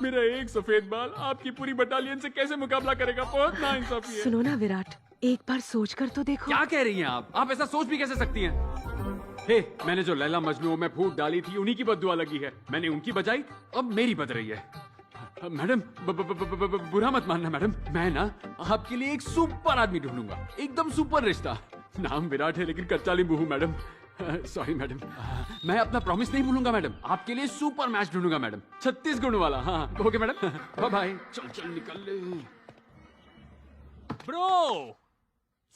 मेरा एक सफेद बाल आपकी पूरी बटालियन से कैसे मुकाबला करेगा? बहुत नाइंसाफी है। सुनो ना विराट, एक बार सोच कर तो देखो। क्या कह रही हैं आप? आप ऐसा सोच भी कैसे सकती हैं? हे, मैंने जो लैला मजनू में फूट डाली थी उन्हीं की बद्दुआ लगी है। मैंने उनकी बजाई, अब मेरी बज रही है। मैडम बुरा मत मानना मैडम, मैं ना आपके लिए एक सुपर आदमी ढूंढूंगा, एकदम सुपर रिश्ता। नाम विराट है लेकिन कच्चा नींबू हूँ मैडम। सॉरी मैडम, मैं अपना प्रॉमिस नहीं भूलूंगा मैडम। आपके लिए सुपर मैच ढूंढूंगा मैडम, 36 गुण वाला। हाँ ओके मैडम, बाय बाय। चल चल निकल ले। ब्रो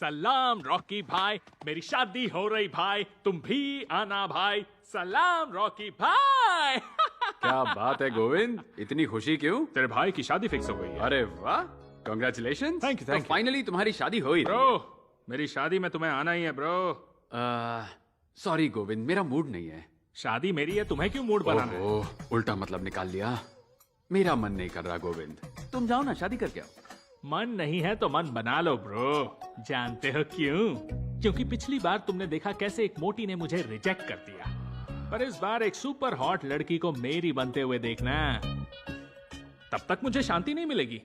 सलाम रॉकी भाई, मेरी शादी हो रही भाई, तुम भी आना भाई। सलाम रॉकी भाई। क्या बात है गोविंद, इतनी खुशी क्यों? तेरे भाई की शादी फिक्स हो गई है। अरे वाह, congratulation. Thank you, thank you. Finally तुम्हारी शादी हो ही ब्रो मेरी शादी में तुम्हें आना ही है ब्रो। सॉरी गोविंद, मेरा मूड नहीं है। शादी मेरी है, तुम्हें क्यों मूड बनाना है? ओह, उल्टा मतलब निकाल लिया। मेरा मन नहीं कर रहा गोविंद, तुम जाओ ना शादी करके आओ। मन नहीं है तो मन बना लो ब्रो। जानते हो क्यों? क्योंकि पिछली बार तुमने देखा कैसे एक मोटी ने मुझे रिजेक्ट कर दिया, पर इस बार एक सुपर हॉट लड़की को मेरी बनते हुए देखना। तब तक मुझे शांति नहीं मिलेगी।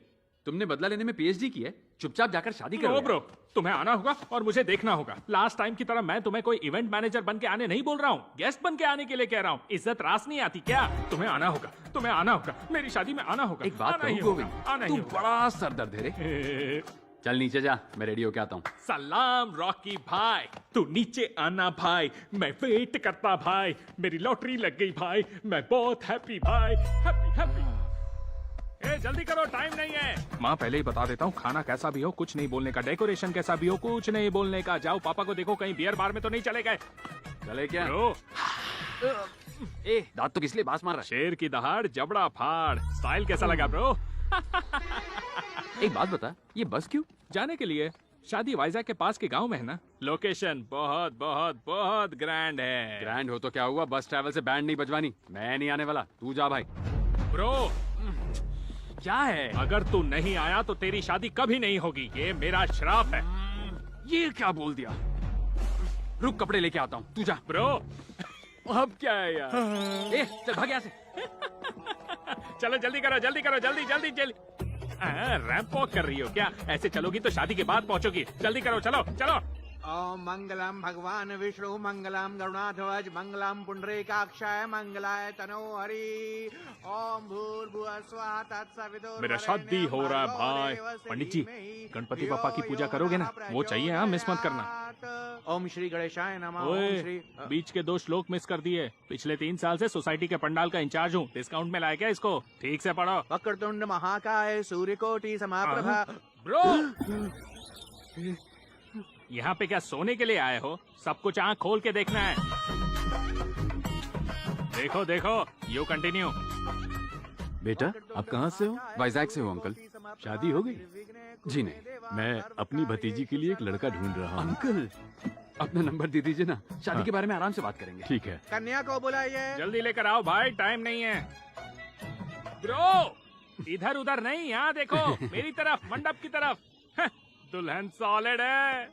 तुमने बदला लेने में पीएचडी की है, चुपचाप जाकर शादी करो। ब्रो तुम्हें आना होगा और मुझे देखना होगा। लास्ट टाइम की तरह मैं तुम्हें कोई इवेंट मैनेजर बन के आने नहीं बोल रहा हूँ, गेस्ट बन के आने के लिए कह रहा हूँ। इज्जत रास नहीं आती क्या? तुम्हें आना होगा, तुम्हें आना होगा, मेरी शादी में आना होगा। एक बात कहूं गोविंद, तू बड़ा सरदर्द है रे। चल नीचे जा, मैं रेडी होके आता हूँ। सलाम रॉकी भाई, तू नीचे आना भाई, मैं वेट करता भाई। मेरी लॉटरी लग गई भाई, मैं बहुत हैप्पी भाई, हैप्पी हैप्पी। ए जल्दी करो, टाइम नहीं है। माँ पहले ही बता देता हूँ, खाना कैसा भी हो कुछ नहीं बोलने का, डेकोरेशन कैसा भी हो कुछ नहीं बोलने का। जाओ पापा को देखो कहीं बियर बार में तो नहीं चले गए। चले क्या? ए दांत तो किस लिए बास मार रहा शेर की दहाड़ जबड़ा फाड़। स्टाइल कैसा लगा ब्रो? है? एक बात बता, ये बस क्यों? जाने के लिए। शादी वाइजैक के पास के गांव में है ना। लोकेशन बहुत बहुत बहुत ग्रैंड है। ग्रैंड हो तो क्या हुआ, बस ट्रैवल से बैंड नहीं बजवानी। मैं नहीं आने वाला, तू जा भाई। ब्रो क्या है? अगर तू नहीं आया तो तेरी शादी कभी नहीं होगी, ये मेरा श्राप है। ये क्या बोल दिया? रुक कपड़े लेके आता हूँ, तू जा। ब्रो अब क्या है यार? ए चल भाग यहाँ से। चलो जल्दी करो जल्दी करो, जल्दी जल्दी जल्दी। रैंप वॉक कर रही हो क्या? ऐसे चलोगी तो शादी के बाद पहुंचोगी। जल्दी करो, चलो चलो। ओम मंगलम भगवान विष्णु मंगलम गरुणाध्वज मंगलम पुंडरीकाक्षाय मंगलाय तनो हरि। ओम भूर्भुवः स्वः तत्सवितुर्वरेण्यं मेरा शादी हो रहा है भाई। भर्गो देवस्य पंडित जी धीमहि गणपति पापा की पूजा करोगे ना? वो चाहिए, हाँ मिस मत करना। ओम श्री गणेशाय नमः। ओम ओए श्री बीच के 2 श्लोक मिस कर दिए। पिछले 3 साल से सोसाइटी के पंडाल का इंचार्ज हूँ, डिस्काउंट में लाया क्या इसको? ठीक से पढ़ो। वक्रतुंड महाकाय सूर्यकोटि समप्रभा। ब्रो यहाँ पे क्या सोने के लिए आए हो? सब कुछ आँख खोल के देखना है। देखो देखो, यू कंटिन्यू। बेटा आप कहाँ से हो? वाइजैक से हो अंकल। शादी हो गई? जी नहीं, मैं अपनी भतीजी के लिए एक लड़का ढूंढ रहा हूँ। अंकल अपना नंबर दे दीजिए ना, शादी के बारे में आराम से बात करेंगे। ठीक है। कन्या को बुलाइए। जल्दी लेकर आओ भाई, टाइम नहीं है। ब्रो, इधर उधर नहीं, यहाँ देखो मेरी तरफ, मंडप की तरफ। दुल्हन सॉलिड है।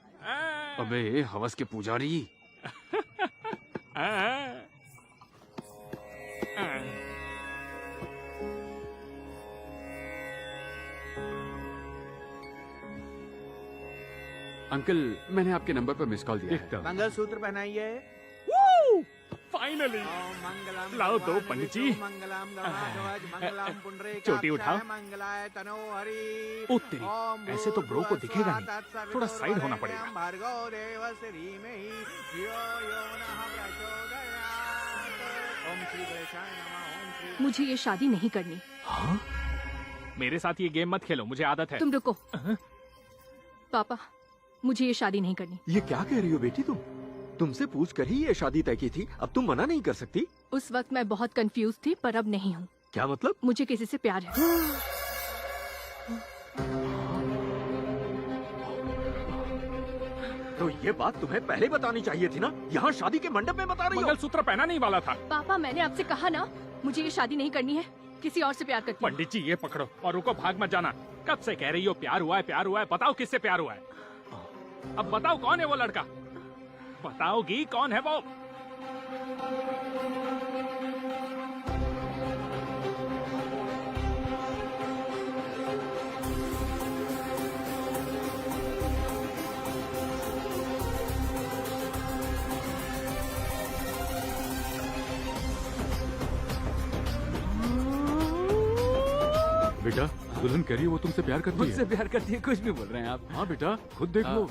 अबे हवस के पुजारी। अंकल मैंने आपके नंबर पर मिस कॉल दिया है। मंगलसूत्र पहनाइए। फाइनली ओम मंगलम लाओ दो भगवान पंडित विष्णु, जी। मंगलम गवाध्वज, मंगलम पुंडरीकाक्षाय, चोटी उठाओ। मंगलाय तनो हरि। ओ तेरी, ओम ऐसे तो ब्रो को दिखेगा नहीं। भूर्भुवस्सुः थोड़ा साइड होना तत्सवितुर्वरेण्यं पड़ेगा। भर्गो देवस्य धीमहि धियो यो नः प्रचोदयात्। ओम श्री गणेशाय नमः। ओम श्री। मुझे ये शादी नहीं करनी। हाँ? मेरे साथ ये गेम मत खेलो, मुझे आदत है। तुम रुको। पापा, मुझे ये शादी नहीं करनी। ये क्या कह रही हो बेटी तुम? तुमसे पूछ कर ही ये शादी तय की थी, अब तुम मना नहीं कर सकती। उस वक्त मैं बहुत कंफ्यूज थी, पर अब नहीं हूँ। क्या मतलब? मुझे किसी से प्यार है। तो ये बात तुम्हें पहले बतानी चाहिए थी ना, यहाँ शादी के मंडप में बता रही हो। मंगलसूत्र पहना नहीं वाला था। पापा, मैंने आपसे कहा ना, मुझे ये शादी नहीं करनी है, किसी और से प्यार करती हूँ। पंडित जी ये पकड़ो और रुको, भाग मत जाना। कब से कह रही हो प्यार हुआ है, प्यार हुआ है? बताओ किससे प्यार हुआ है? अब बताओ कौन है वो लड़का? बताओगी कौन है वो? बेटा दुल्हन कह रही है वो तुमसे प्यार करती है। मुझसे प्यार करती है, कुछ भी बोल रहे हैं आप। हाँ बेटा खुद देख लो।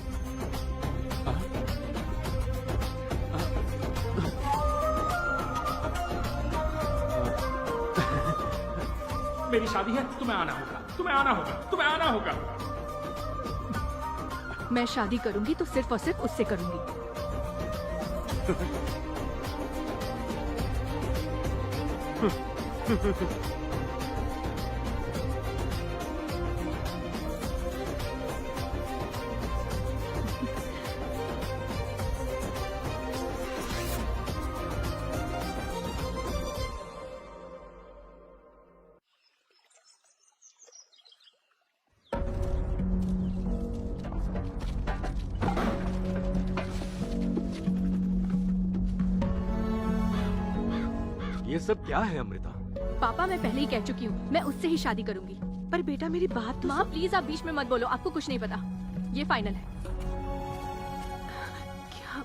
मेरी शादी है, तुम्हें आना होगा, तुम्हें आना होगा, तुम्हें आना होगा। मैं शादी करूंगी तो सिर्फ और सिर्फ उससे करूंगी। ये सब क्या है अमृता? पापा, मैं पहले ही कह चुकी हूँ, मैं उससे ही शादी करूंगी। पर बेटा मेरी बात तो। माँ प्लीज, आप बीच में मत बोलो, आपको कुछ नहीं पता। ये फाइनल है। क्या?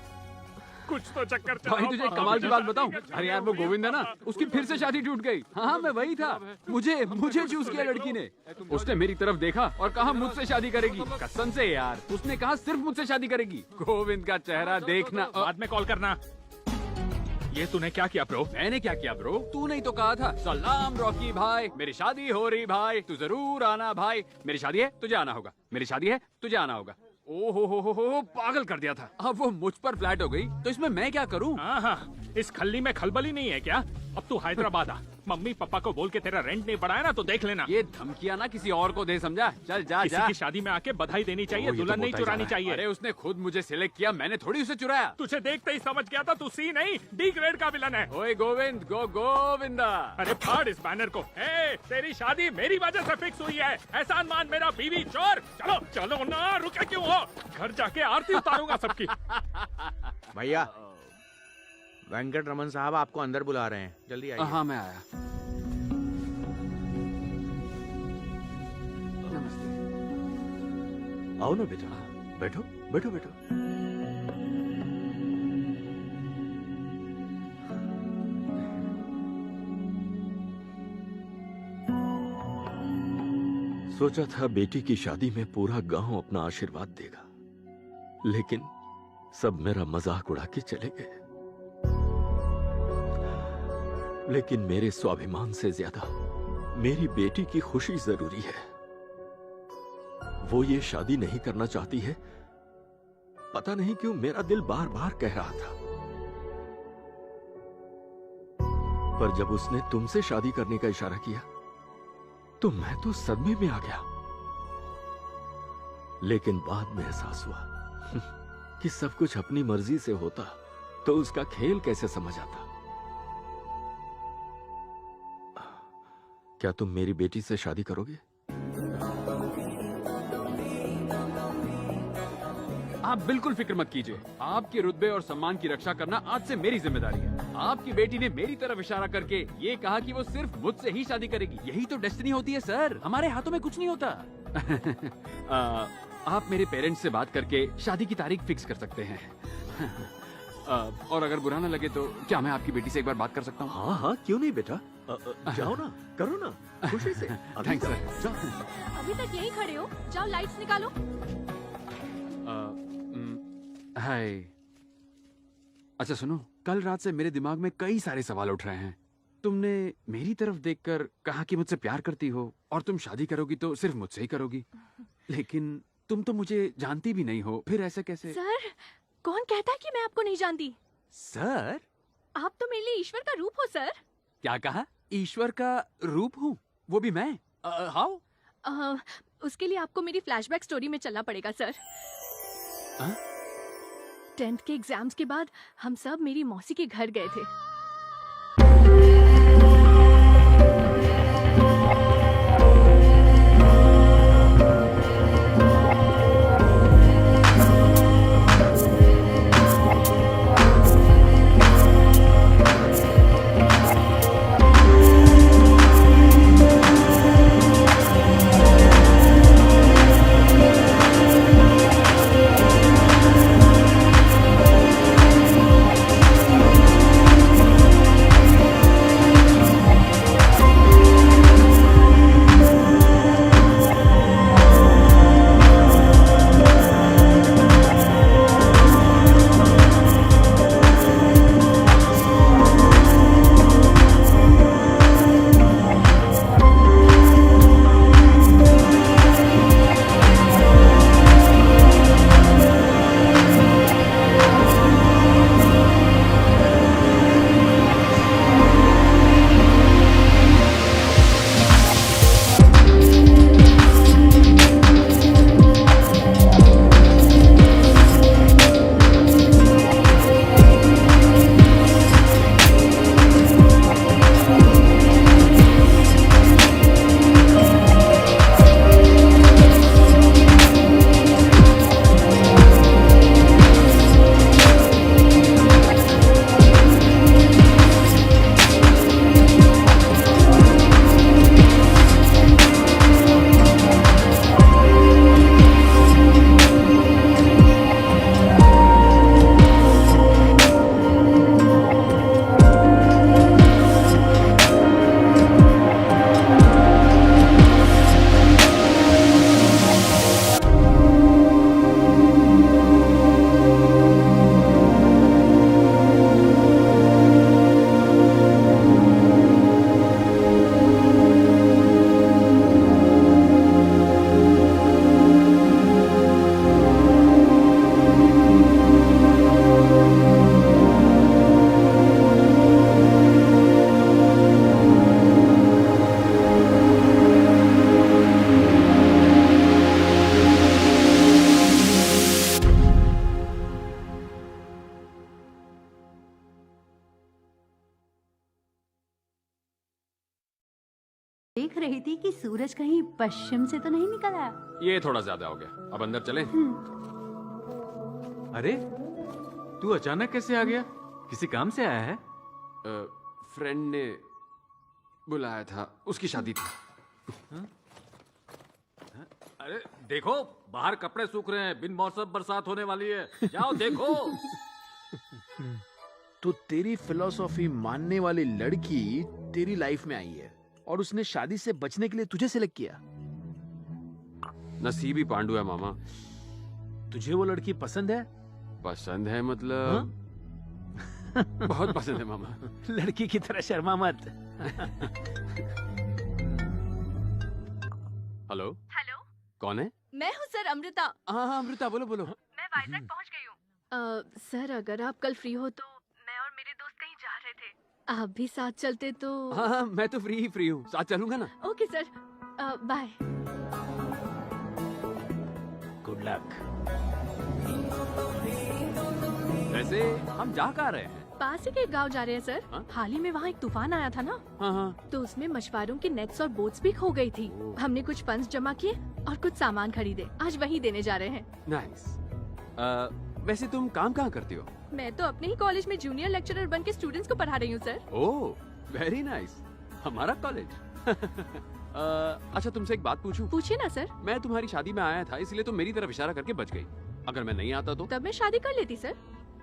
कुछ तो चक्कर भाई तुझे एक कमाल की बात बताऊं? अरे यार वो गोविंद है ना, उसकी फिर से शादी टूट गई। हाँ मैं वही था, मुझे चूज किया लड़की ने। उसने मेरी तरफ देखा और कहा मुझसे शादी करेगी। कसम से यार, उसने कहा सिर्फ मुझसे शादी करेगी। गोविंद का चेहरा देखना। बाद में कॉल करना। ये तूने क्या किया ब्रो? मैंने क्या किया ब्रो? तू नहीं तो कहा था सलाम रॉकी भाई, मेरी शादी हो रही भाई, तू जरूर आना भाई। मेरी शादी है, तुझे आना होगा। मेरी शादी है, तुझे आना होगा। ओ हो, पागल कर दिया था। अब वो मुझ पर फ्लैट हो गई तो इसमें मैं क्या करूं? हाँ, इस खल्ली में खलबली नहीं है क्या? अब तू हैदराबाद आ, मम्मी पापा को बोल के तेरा रेंट नहीं बढ़ाया ना तो देख लेना। ये धमकियां ना किसी और को दे, समझा? चल जा किसी जा। की शादी में आके बधाई देनी चाहिए, ओ, ये तो दुल्हन नहीं बोलता ही चुरानी जा रहा है। चाहिए। अरे उसने खुद मुझे सिलेक्ट किया, मैंने थोड़ी उसे चुराया। तुझे देखते ही समझ गया था तू सी नहीं डी ग्रेड का विलन है। ओए गोविंद, गोविंदा। अरे फाड़ इस बैनर को। ए, तेरी शादी मेरी वजह से फिक्स हुई है। एहसान मान मेरा बीवी चोर। चलो चलो ना, रुके क्यों हो? घर जाके आरती उतारूंगा सबकी। भैया वेंकट रमन साहब आपको अंदर बुला रहे हैं, जल्दी आइए। हाँ मैं आया। नमस्ते। आओ ना बेटा, बैठो बैठो बैठो। सोचा था बेटी की शादी में पूरा गांव अपना आशीर्वाद देगा, लेकिन सब मेरा मजाक उड़ा के चले गए। लेकिन मेरे स्वाभिमान से ज्यादा मेरी बेटी की खुशी जरूरी है। वो ये शादी नहीं करना चाहती है, पता नहीं क्यों मेरा दिल बार बार कह रहा था। पर जब उसने तुमसे शादी करने का इशारा किया तो मैं तो सदमे में आ गया। लेकिन बाद में एहसास हुआ कि सब कुछ अपनी मर्जी से होता तो उसका खेल कैसे समझ आता। क्या तुम मेरी बेटी से शादी करोगे? आप बिल्कुल फिक्र मत कीजिए। आपके रुतबे और सम्मान की रक्षा करना आज से मेरी जिम्मेदारी है। आपकी बेटी ने मेरी तरफ इशारा करके ये कहा कि वो सिर्फ मुझसे ही शादी करेगी। यही तो डेस्टिनी होती है सर, हमारे हाथों में कुछ नहीं होता। आप मेरे पेरेंट्स से बात करके शादी की तारीख फिक्स कर सकते हैं। और अगर बुरा ना लगे तो क्या मैं आपकी बेटी से एक बार बात कर सकता हूँ? हाँ हाँ, क्यों नहीं बेटा, जाओ ना, करो ना, खुशी से। Thanks sir. अभी तक यहीं खड़े हो, जाओ लाइट्स निकालो। हाय। अच्छा सुनो, कल रात से मेरे दिमाग में कई सारे सवाल उठ रहे हैं। तुमने मेरी तरफ देखकर कहा कि मुझसे प्यार करती हो और तुम शादी करोगी तो सिर्फ मुझसे ही करोगी, लेकिन तुम तो मुझे जानती भी नहीं हो, फिर ऐसे कैसे? सर, कौन कहता है कि मैं आपको नहीं जानती? सर, आप तो मेरे लिए ईश्वर का रूप हो सर। क्या कहा? ईश्वर का रूप हूँ? वो भी मैं? हाउ? उसके लिए आपको मेरी फ्लैशबैक स्टोरी में चलना पड़ेगा सर। 10th के एग्जाम्स के बाद हम सब मेरी मौसी के घर गए थे। देख रही थी कि सूरज कहीं पश्चिम से तो नहीं निकल आया। ये थोड़ा ज्यादा हो गया, अब अंदर चलें? अरे तू अचानक कैसे आ गया? किसी काम से आया है? फ्रेंड ने बुलाया था, उसकी शादी थी। अरे देखो, बाहर कपड़े सूख रहे हैं, बिन मौसम बरसात होने वाली है, जाओ देखो। तो तेरी फिलॉसफी मानने वाली लड़की तेरी लाइफ में आई है और उसने शादी से बचने के लिए तुझे सिलेक्ट किया। नसीब ही पांडु है मामा। तुझे वो लड़की पसंद है? पसंद है मतलब बहुत पसंद है मामा। लड़की की तरह शर्मा मत। हेलो हेलो, कौन है? मैं हूँ सर अमृता। हाँ अमृता, बोलो बोलो। मैं वाइजैक पहुँच गई हूँ। सर अगर आप कल फ्री हो तो मैं और मेरे दोस्त कहीं जा रहे थे। आप भी साथ चलते तो। हाँ हाँ, मैं तो फ्री हूँ, साथ चलूंगा ना। Okay sir, bye. Good luck. वैसे हम जा कहाँ रहे हैं? पास ही के एक गाँव जा रहे हैं सर। हाँ? हाल ही में वहाँ एक तूफान आया था ना, हाँ हाँ। तो उसमें मछुआरों की नेट्स और बोट्स भी खो गई थी। हमने कुछ फंड्स जमा किए और कुछ सामान खरीदे, आज वही देने जा रहे हैं। नाइस। वैसे तुम काम कहाँ करती हो? मैं तो अपने ही कॉलेज में जूनियर लेक्चरर बन के स्टूडेंट्स को पढ़ा रही हूँ सर। ओह वेरी नाइस, हमारा कॉलेज। अच्छा तुमसे एक बात पूछूं? पूछिए ना सर। मैं तुम्हारी शादी में आया था, इसलिए तुम मेरी तरफ इशारा करके बच गई। अगर मैं नहीं आता तो? तब मैं शादी कर लेती सर।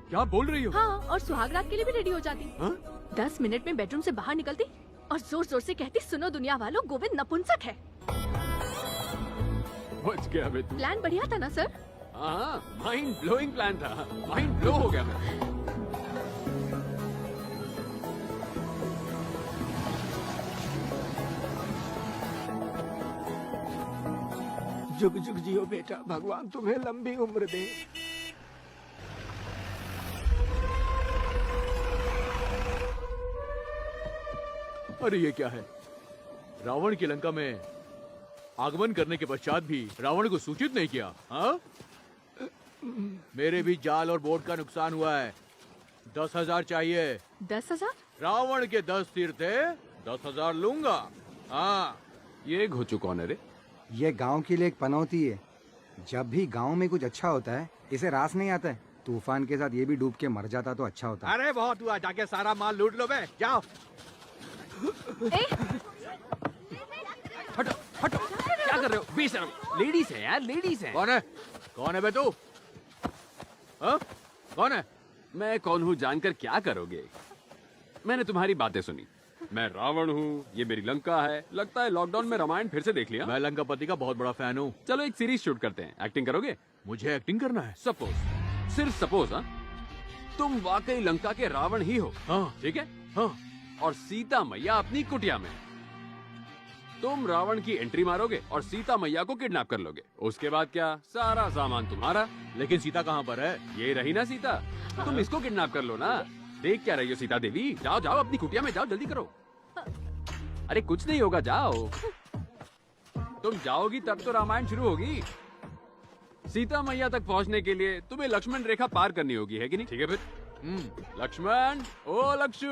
क्या बोल रही हो? हाँ, और सुहाग रात के लिए भी रेडी हो जाती। हाँ? 10 मिनट में बेडरूम से बाहर निकलती और जोर जोर से कहती, सुनो दुनिया वालों, गोविंद नपुंसक है। बच गया बे तू। प्लान बढ़िया था ना सर? हाँ, माइंड ब्लोइंग प्लान था, माइंड ब्लो हो गया मैं। जुग जुग जियो बेटा, भगवान तुम्हें लंबी उम्र दे। अरे ये क्या है? रावण की लंका में आगमन करने के पश्चात भी रावण को सूचित नहीं किया। हाँ? मेरे भी जाल और बोट का नुकसान हुआ है। 10,000 चाहिए। 10,000? रावण के 10 तीर थे, 10,000 लूंगा। हाँ। ये घोचू कौन है रे? ये गांव के लिए एक पनौती है। जब भी गांव में कुछ अच्छा होता है, इसे रास नहीं आता है। तूफान के साथ ये भी डूब के मर जाता तो अच्छा होता। अरे बहुत हुआ, जाके सारा माल लूट लो बे, जाओ। हटो हटो, क्या कर रहे हो? बेशरम, लेडीज है यार, लेडीज है। कौन है? कौन है बे तू? हाँ? कौन है? मैं कौन हूँ जानकर क्या करोगे? मैंने तुम्हारी बातें सुनी। मैं रावण हूँ, ये मेरी लंका है। लगता है लॉकडाउन में रामायण फिर से देख लिया। मैं लंकापति का बहुत बड़ा फैन हूँ। चलो एक सीरीज शूट करते हैं, एक्टिंग करोगे? मुझे एक्टिंग करना है। सपोज, सिर्फ सपोज, हाँ, तुम वाकई लंका के रावण ही हो। हाँ। ठीक है? हाँ। और सीता मैया अपनी कुटिया में। तुम रावण की एंट्री मारोगे और सीता मैया को किडनैप कर लोगे। उसके बाद क्या? सारा सामान तुम्हारा। लेकिन सीता कहाँ पर है? ये रही ना सीता, तुम इसको किडनैप कर लो ना। देख क्या रही हो सीता देवी? जाओ जाओ अपनी कुटिया में जाओ, जल्दी करो। अरे कुछ नहीं होगा, जाओ। तुम जाओगी तब तो रामायण शुरू होगी। सीता मैया तक पहुंचने के लिए तुम्हें लक्ष्मण रेखा पार करनी होगी, है कि नहीं? ठीक है फिर। लक्ष्मण, ओ लक्षु।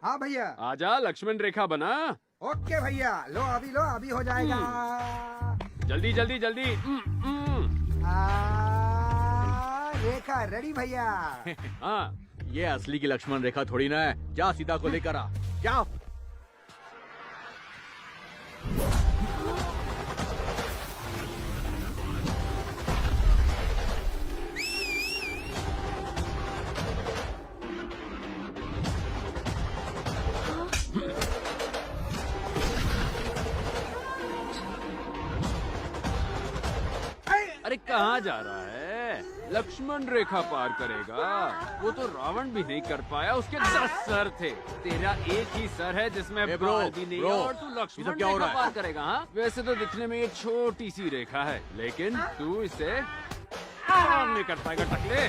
हाँ भैया। आजा, लक्ष्मण रेखा बना। ओके भैया, लो अभी हो जाएगा। जल्दी जल्दी जल्दी। रेखा रेडी भैया। हाँ, ये असली की लक्ष्मण रेखा थोड़ी ना है। जा सीता को लेकर आ, जाओ। अरे कहाँ जा रहा है? लक्ष्मण रेखा पार करेगा। वो तो रावण भी नहीं कर पाया, उसके 10 सर थे। तेरा एक ही सर है जिसमें बाल भी नहीं है और तू लक्ष्मण रेखा पार करेगा। हाँ, वैसे तो दिखने में ये छोटी सी रेखा है, लेकिन तू इसे पार नहीं कर पाएगा टकले।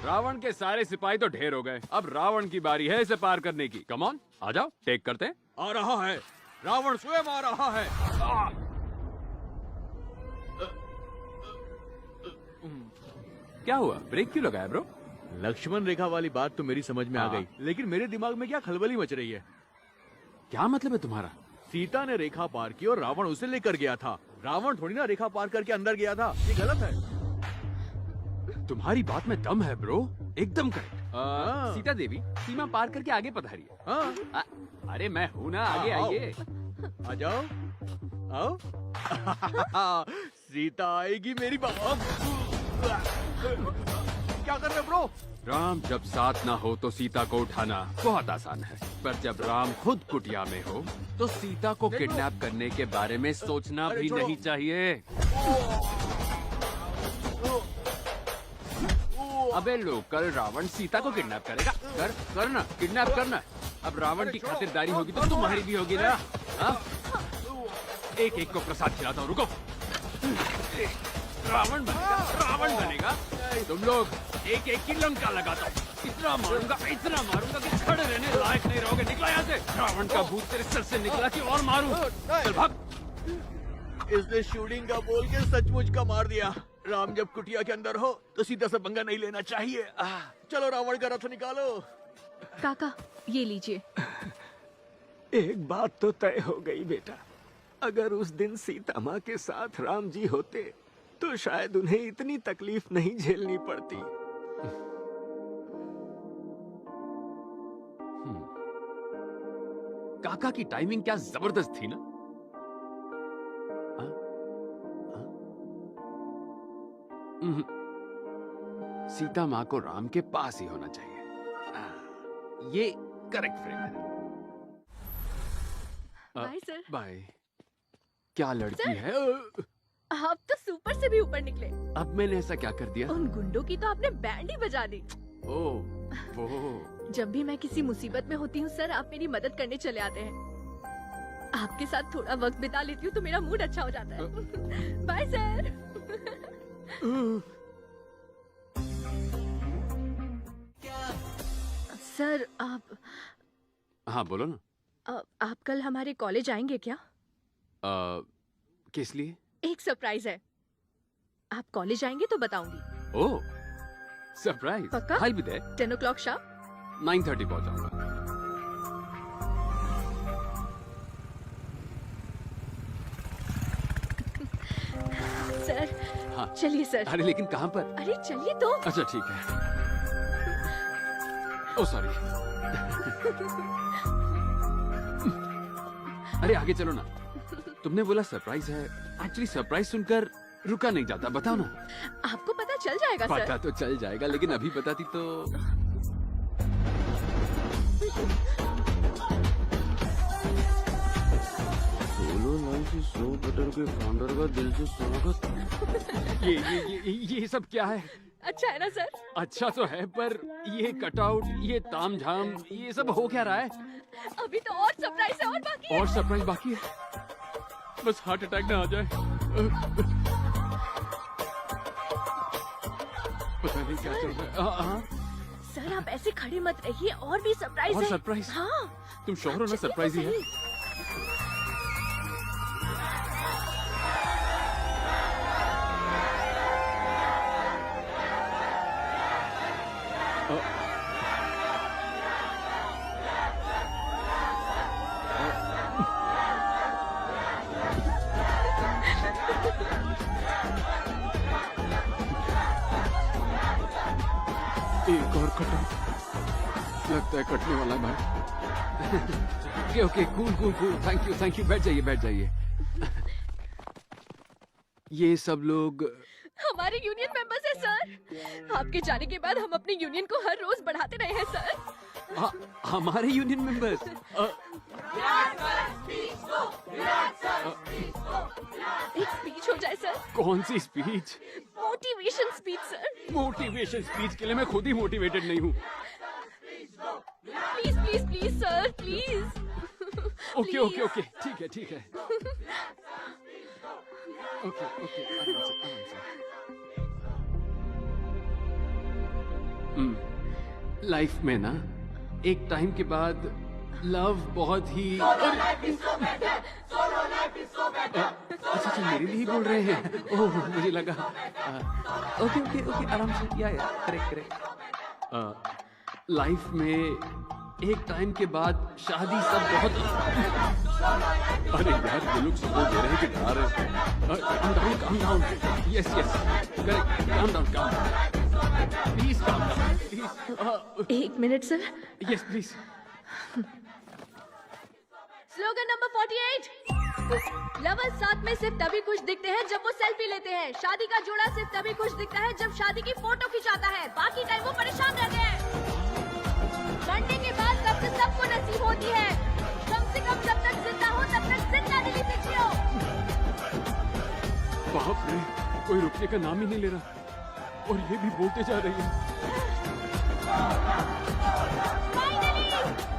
रावण के सारे सिपाही तो ढेर हो गए, अब रावण की बारी है इसे पार करने की। कम ऑन, आ जाओ, टेक करते हैं। आ रहा है, रावण स्वयं आ रहा है। क्या हुआ? ब्रेक क्यों लगाया ब्रो? लक्ष्मण रेखा वाली बात तो मेरी समझ में आ गई, लेकिन मेरे दिमाग में क्या खलबली मच रही है। क्या मतलब है तुम्हारा? सीता ने रेखा पार की और रावण उसे लेकर गया था। रावण थोड़ी ना रेखा पार करके अंदर गया था। ये गलत है। तुम्हारी बात में दम है ब्रो, एकदम करेक्ट। सीता देवी सीमा पार करके आगे पधारी है। हाँ। अरे मैं हूँ ना, आगे आइए। आ जाओ, आओ। सीता आएगी मेरी बात। क्या कर रहे ब्रो? राम जब साथ ना हो तो सीता को उठाना बहुत आसान है, पर जब राम खुद कुटिया में हो तो सीता को किडनैप करने के बारे में सोचना भी नहीं चाहिए। अबे लोकल रावण सीता को किडनैप करेगा? करना, किडनैप करना। अब रावण की खातिरदारी होगी तो तुम्हारी भी होगी ना। एक एक को प्रसाद खिलाता हूँ, रुको। रावण बनेगा। तुम लोग एक एक की लंका लगाता हूँ। इतना मारूंगा कि खड़े रहने लायक नहीं रहोगे। निकला यहाँ से। रावण का भूत तेरे सर से निकला कि और मारूं। चल भाग। इसने शूटिंग का बोल के सचमुच का मार दिया। राम जब कुटिया के अंदर हो तो सीधा सा पंगा नहीं लेना चाहिए। चलो रावण का रथ निकालो। काका ये लीजिए। एक बात तो तय हो गई बेटा, अगर उस दिन सीता माँ के साथ राम जी होते तो शायद उन्हें इतनी तकलीफ नहीं झेलनी पड़ती। काका की टाइमिंग क्या जबरदस्त थी ना। सीता माँ को राम के पास ही होना चाहिए। ये करेक्ट फ्रेम है। Bye sir. बाय। क्या लड़की है। आप तो सुपर से भी ऊपर निकले। अब मैंने ऐसा क्या कर दिया। उन गुंडों की तो आपने बैंड ही बजा दी। ओह जब भी मैं किसी मुसीबत में होती हूँ सर, आप मेरी मदद करने चले आते हैं। आपके साथ थोड़ा वक्त बिता लेती हूँ तो मेरा मूड अच्छा हो जाता है। Bye sir. सर आप हाँ बोलो ना। आप कल हमारे कॉलेज आएंगे क्या? किस लिए? एक सरप्राइज है। आप कॉलेज आएंगे तो बताऊंगी। ओह सरप्राइज। पक्का? I'll be there। 10 o'clock sharp. 9:30 पहुंच जाऊंगा। सर हाँ चलिए सर। अरे लेकिन कहाँ पर? अरे चलिए तो। अच्छा ठीक है। ओ सॉरी। अरे आगे चलो ना। तुमने बोला सरप्राइज है। एक्चुअली सरप्राइज सुनकर रुका नहीं जाता। बताओ ना। आपको पता चल जाएगा सर। पता तो चल जाएगा लेकिन अभी बताती तो। Solo life is so better के फाउंडर का दिल से स्वागत। ये सब क्या है? अच्छा है ना सर? अच्छा तो है पर ये कटआउट, ये तामझाम, ये सब हो क्या रहा है? अभी तो और सरप्राइज है और बाकी है। और सरप्राइज बाकी है। बस हार्ट अटैक ना आ जाए। पता नहीं क्या चल रहा है। सर आप ऐसे खड़े मत रहिए, और भी सरप्राइज और है। सरप्राइज? हाँ तुम श्योर हो ना सरप्राइज ही है? एक और कटो। लगता है कटने वाला है भाई। Okay cool cool cool. Thank you. बैठ जाइए। ये सब लोग हमारे यूनियन मेंबर्स हैं सर। आपके जाने के बाद हम अपने यूनियन को हर रोज बढ़ाते रहे हैं सर। हमारे यूनियन मेंबर्स। एक स्पीच हो जाए सर। कौन सी speech? Motivation speech sir. Motivation speech के लिए मैं खुद ही मोटिवेटेड नहीं हूँ। Please please please sir please. Okay ठीक है। ओके आराम से। लाइफ में ना एक टाइम के बाद लव बहुत ही अच्छा मेरे लिए ही बोल रहे हैं। ओह मुझे लगा। ओके आराम से। या करेक्ट। लाइफ में एक टाइम के बाद शादी सब बहुत। अरे यार ये लोग सपोर्ट दे रहे हैं कि डरा रहे हैं। calm down। Yes correct. calm down। Please calm down। Please. 1 minute sir. Yes please. Slogan number 48। Lovers साथ में सिर्फ तभी खुश दिखते हैं जब वो सेल्फी लेते हैं। शादी का जोड़ा सिर्फ तभी खुश दिखता है जब शादी की फोटो खिंचाता है। बाकी टाइम वो परेशान रहते हैं। मरने के बाद कब्र सबको नसीब होती है। कम से कम जब तक जिंदा हो तब तक जिंदा दिली से जियो। बाप रे कोई रुकने का नाम ही नहीं ले रहा और ये भी बोलते जा रही है। फाइनली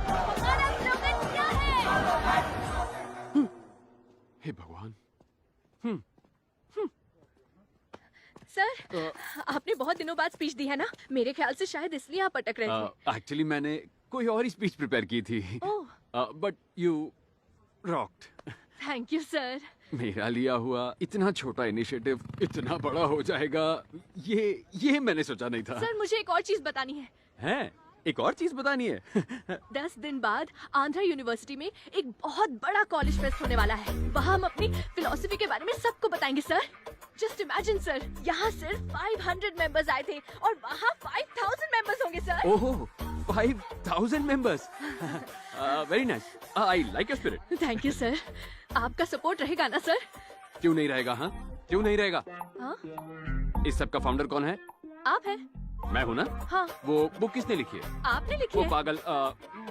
हमारा स्लोगन क्या है? हे भगवान। सर, आपने बहुत दिनों बाद स्पीच दी है ना? मेरे ख्याल से शायद इसलिए आप अटक रहे थे। एक्चुअली मैंने कोई और ही स्पीच प्रिपेयर की थी, but you rocked. Thank you sir. मेरा लिया हुआ इतना छोटा इनिशिएटिव इतना बड़ा हो जाएगा, ये मैंने सोचा नहीं था। सर, मुझे एक और चीज बतानी है। हैं? एक और चीज बतानी है? 10 दिन बाद आंध्रा यूनिवर्सिटी में एक बहुत बड़ा कॉलेज फेस्ट होने वाला है। वहाँ हम अपनी फिलोसफी के बारे में सबको बताएंगे सर। जस्ट इमेजिन सर, यहाँ सिर्फ 500 मेंबर्स आए थे और वहाँ 5000 मेंबर्स होंगे sir. Oh, 5000 members. Very nice, I like your spirit. Thank you sir. आपका सपोर्ट रहेगा ना सर? क्यों नहीं रहेगा? हाँ, क्यों नहीं रहेगा? हाँ? इस सब का फाउंडर कौन है? आप हैं। मैं हूँ ना? हाँ। वो बुक किसने लिखी है? आपने लिखी वो है। पागल,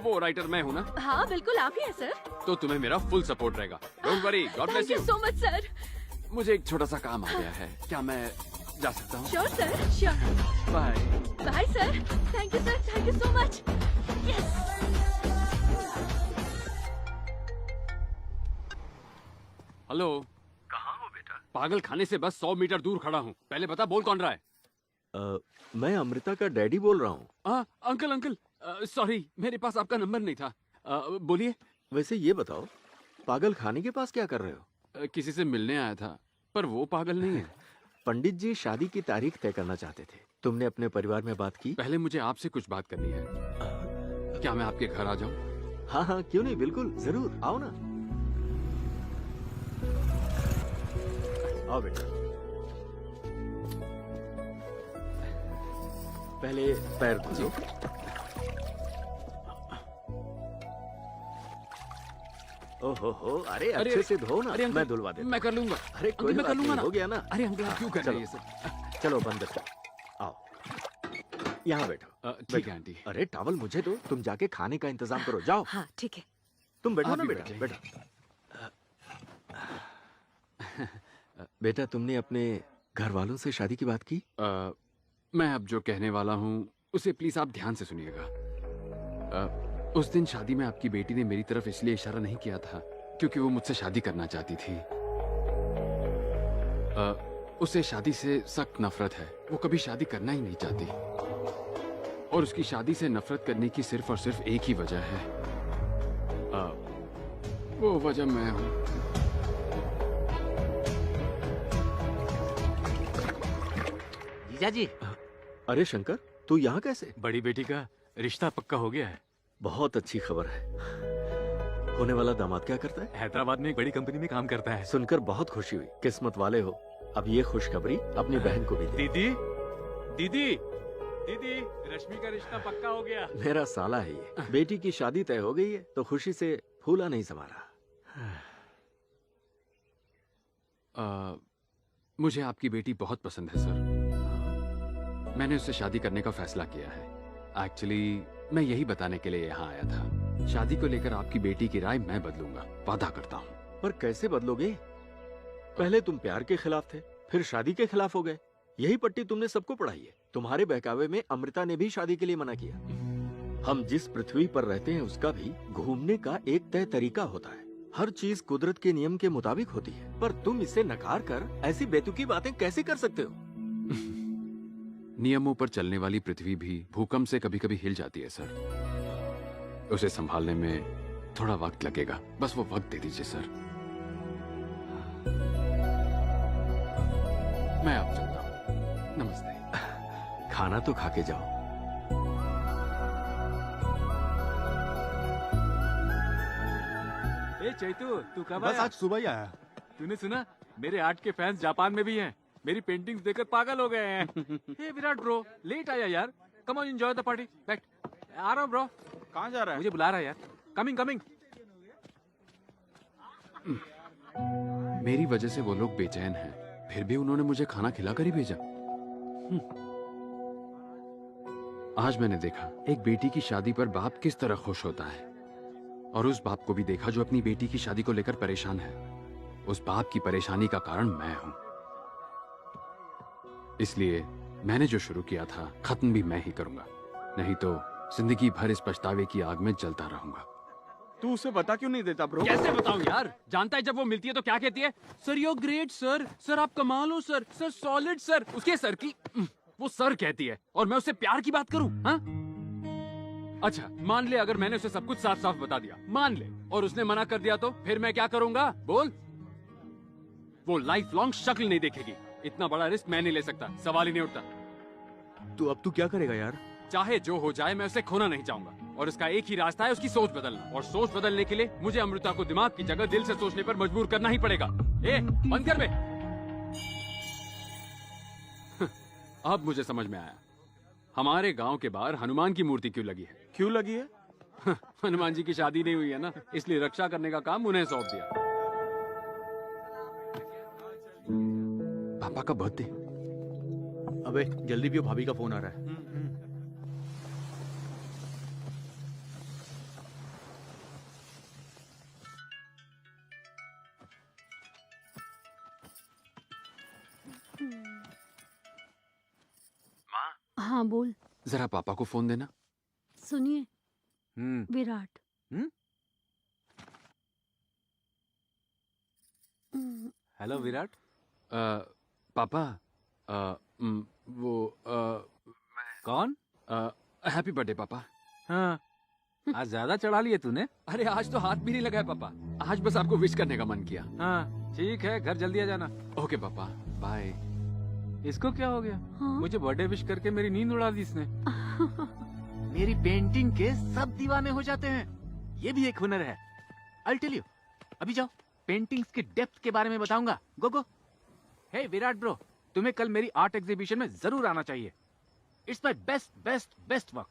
वो राइटर मैं हूँ ना? हाँ बिल्कुल आप ही हैं सर। तो तुम्हें मेरा फुल सपोर्ट रहेगा। Don't worry, God bless thank you you. So much sir. मुझे एक छोटा सा काम आ गया है, क्या मैं जा सकता हूँ? Sure sir, sure. Bye. Bye sir. Thank you sir, thank you so much. Yes. Hello. कहाँ हो बेटा? पागल खाने से बस 100 मीटर दूर खड़ा हूँ। पहले बता, बोल कौन रहा है? मैं अमृता का डैडी बोल रहा हूँ। अंकल, सॉरी, मेरे पास आपका नंबर नहीं था। बोलिए। वैसे ये बताओ, पागल खाने के पास क्या कर रहे हो? किसी से मिलने आया था, पर वो पागल नहीं है। पंडित जी शादी की तारीख तय करना चाहते थे। तुमने अपने परिवार में बात की? पहले मुझे आपसे कुछ बात करनी है। क्या मैं आपके घर आ जाऊँ? हाँ हाँ, क्यों नहीं, बिल्कुल जरूर आओ ना। आओ बेटा। पहले पैर धो लो। ओहो, अरे अच्छे से धो ना। अरे अंकल, मैं धुलवा देता। मैं कर लूंगा। अरे कोई मैं बात कर लूंगा नहीं, ना। हो गया ना। अरे अंकल, आप क्यों कर रहे हैं ये चलो, सब? चलो बंद कर। आओ, यहाँ बैठो। ठीक है आंटी। अरे टॉवल मुझे दो, तुम जाके खाने का इंतजाम करो, जाओ। हाँ ठीक है। तुम बैठो आप ना भी बेटा, बैठिए। बैठो। बेटा, तुमने अपने घर वालों से शादी की बात की? मैं अब जो कहने वाला हूँ उसे प्लीज आप ध्यान से सुनिएगा। उस दिन शादी में आपकी बेटी ने मेरी तरफ इसलिए इशारा नहीं किया था क्योंकि वो मुझसे शादी करना चाहती थी। उसे शादी से सख्त नफरत है। वो कभी शादी करना ही नहीं चाहती और उसकी शादी से नफरत करने की सिर्फ और सिर्फ एक ही वजह है। वो वजह मैं हूँ। जीजा जी। अरे शंकर, तू यहाँ कैसे? बड़ी बेटी का रिश्ता पक्का हो गया है। बहुत अच्छी खबर है। होने वाला दामाद क्या करता है? हैदराबाद में एक बड़ी कंपनी में काम करता है। सुनकर बहुत खुशी हुई। किस्मत वाले हो। अब ये खुशखबरी अपनी बहन को भी दे। दीदी, दीदी, दीदी, रश्मि का रिश्ता पक्का हो गया। मेरा साला है ये। बेटी की शादी तय हो गई है तो खुशी से फूला नहीं समा रहा। मुझे आपकी बेटी बहुत पसंद है सर। मैंने उससे शादी करने का फैसला किया है। एक्चुअली मैं यही बताने के लिए यहाँ आया था। शादी को लेकर आपकी बेटी की राय मैं बदलूंगा, वादा करता हूँ। पर कैसे बदलोगे? पहले तुम प्यार के खिलाफ थे, फिर शादी के खिलाफ हो गए। यही पट्टी तुमने सबको पढ़ाई है। तुम्हारे बहकावे में अमृता ने भी शादी के लिए मना किया। हम जिस पृथ्वी पर रहते हैं उसका भी घूमने का एक तय तरीका होता है। हर चीज कुदरत के नियम के मुताबिक होती है, पर तुम इसे नकार कर ऐसी बेतुकी बातें कैसे कर सकते हो? नियमों पर चलने वाली पृथ्वी भी भूकंप से कभी कभी हिल जाती है सर। उसे संभालने में थोड़ा वक्त लगेगा, बस वो वक्त दे दीजिए सर। मैं अब चलता हूँ। नमस्ते। खाना तो खा के जाओ। ए चैतू, तू कब बस आया? आज सुबह ही आया। तूने सुना? मेरे आर्ट के फैंस जापान में भी हैं। मेरी पेंटिंग्स देखकर पागल हो गए हैं। हे विराट ब्रो, लेट आया यार। Come on, enjoy the party. बैठ। आ रहा हूँ ब्रो। कहाँ जा रहा है? मुझे बुला रहा है यार। Coming coming. मेरी वजह से वो लोग बेचैन हैं, फिर भी उन्होंने मुझे खाना खिलाकर ही भेजा। आज मैंने देखा एक बेटी की शादी पर बाप किस तरह खुश होता है, और उस बाप को भी देखा जो अपनी बेटी की शादी को लेकर परेशान है। उस बाप की परेशानी का कारण मैं हूं। इसलिए मैंने जो शुरू किया था खत्म भी मैं ही करूंगा, नहीं तो जिंदगी भर इस पछतावे की आग में जलता रहूंगा। तू उसे बता क्यों नहीं देता ब्रो? कैसे बताऊं यार? जानता है जब वो मिलती है तो क्या कहती है? Sir you great sir, sir आप कमाल हो सर, सर सॉलिड सर। उसके सर की वो सर कहती है और मैं उससे प्यार की बात करूं? हाँ? अच्छा मान ले अगर मैंने उसे सब कुछ साफ साफ बता दिया, मान ले, और उसने मना कर दिया तो फिर मैं क्या करूंगा? बोल। वो लाइफ लॉन्ग शक्ल नहीं देखेगी। इतना बड़ा रिस्क मैं नहीं ले सकता, सवाल ही नहीं उठता। तू अब तू क्या करेगा यार? चाहे जो हो जाए मैं उसे खोना नहीं चाहूंगा और इसका एक ही रास्ता है, उसकी सोच बदलना। और सोच बदलने के लिए मुझे अमृता को दिमाग की जगह दिल से सोचने पर मजबूर करना ही पड़ेगा। ए बंद कर बे। अब मुझे समझ में आया हमारे गांव के बाहर हनुमान की मूर्ति क्यों लगी है। क्यों लगी है? हनुमान जी की शादी नहीं हुई है ना, इसलिए रक्षा करने का काम उन्हें सौंप दिया। पापा का बर्थडे। अबे जल्दी पियो, भाभी का फोन आ रहा है। हाँ बोल। जरा पापा को फोन देना। सुनिए विराट। हेलो विराट। पापा वो कौन? हैप्पी बर्थडे पापा। हाँ आज ज्यादा चढ़ा लिए तूने। अरे आज तो हाथ भी नहीं लगाया पापा, आज बस आपको विश करने का मन किया। हाँ ठीक है, घर जल्दी आ जाना। ओके पापा बाय। इसको क्या हो गया? हाँ? मुझे बर्थडे विश करके मेरी नींद उड़ा दी इसने। मेरी पेंटिंग के सब दीवाने हो जाते हैं, ये भी एक हुनर है। I'll tell you। अभी जाओ, पेंटिंग्स की डेप्थ के बारे में बताऊंगा। गो गो। हे विराट ब्रो, तुम्हें कल मेरी आर्ट एग्जीबिशन में जरूर आना चाहिए। It's my best best best work.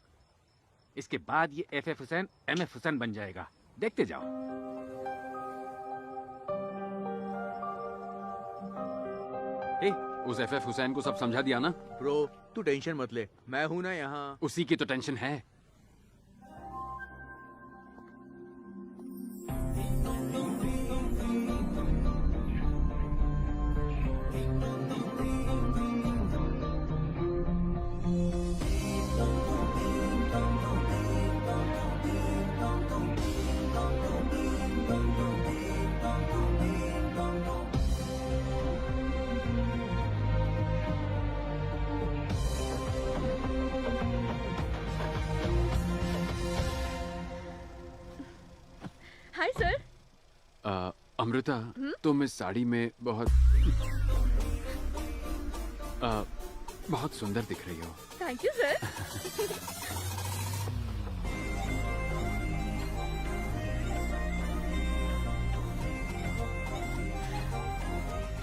इसके बाद ये FF हुसैन MF हुसैन बन जाएगा, देखते जाओ। ए, उस FF हुसैन को सब समझा दिया ना? ब्रो तू टेंशन मत ले, मैं हूं ना यहाँ। उसी की तो टेंशन है। Hi sir. अमृता तुम इस साड़ी में बहुत बहुत सुंदर दिख रही हो। Thank you sir.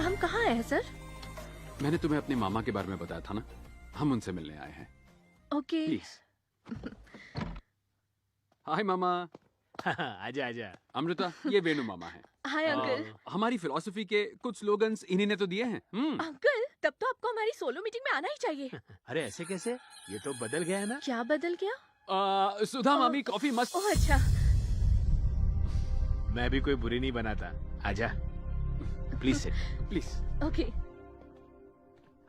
हम कहाँ आए हैं सर? मैंने तुम्हें अपने मामा के बारे में बताया था ना, हम उनसे मिलने आए हैं। ओके। प्लीज। हाय मामा। आजा आजा। अमृता ये वेणु मामा है। Hi uncle. हमारी फिलॉसफी के कुछ स्लोगन्स इन्हीं ने तो दिए हैं। अंकल तब तो आपको हमारी सोलो मीटिंग में आना ही चाहिए। अरे ऐसे कैसे? ये तो बदल गया है ना। क्या बदल गया? सुधा मामी कॉफी मस्त। ओह अच्छा। मैं भी कोई बुरी नहीं बनाता। आजा प्लीज सिट। प्लीज। ओके।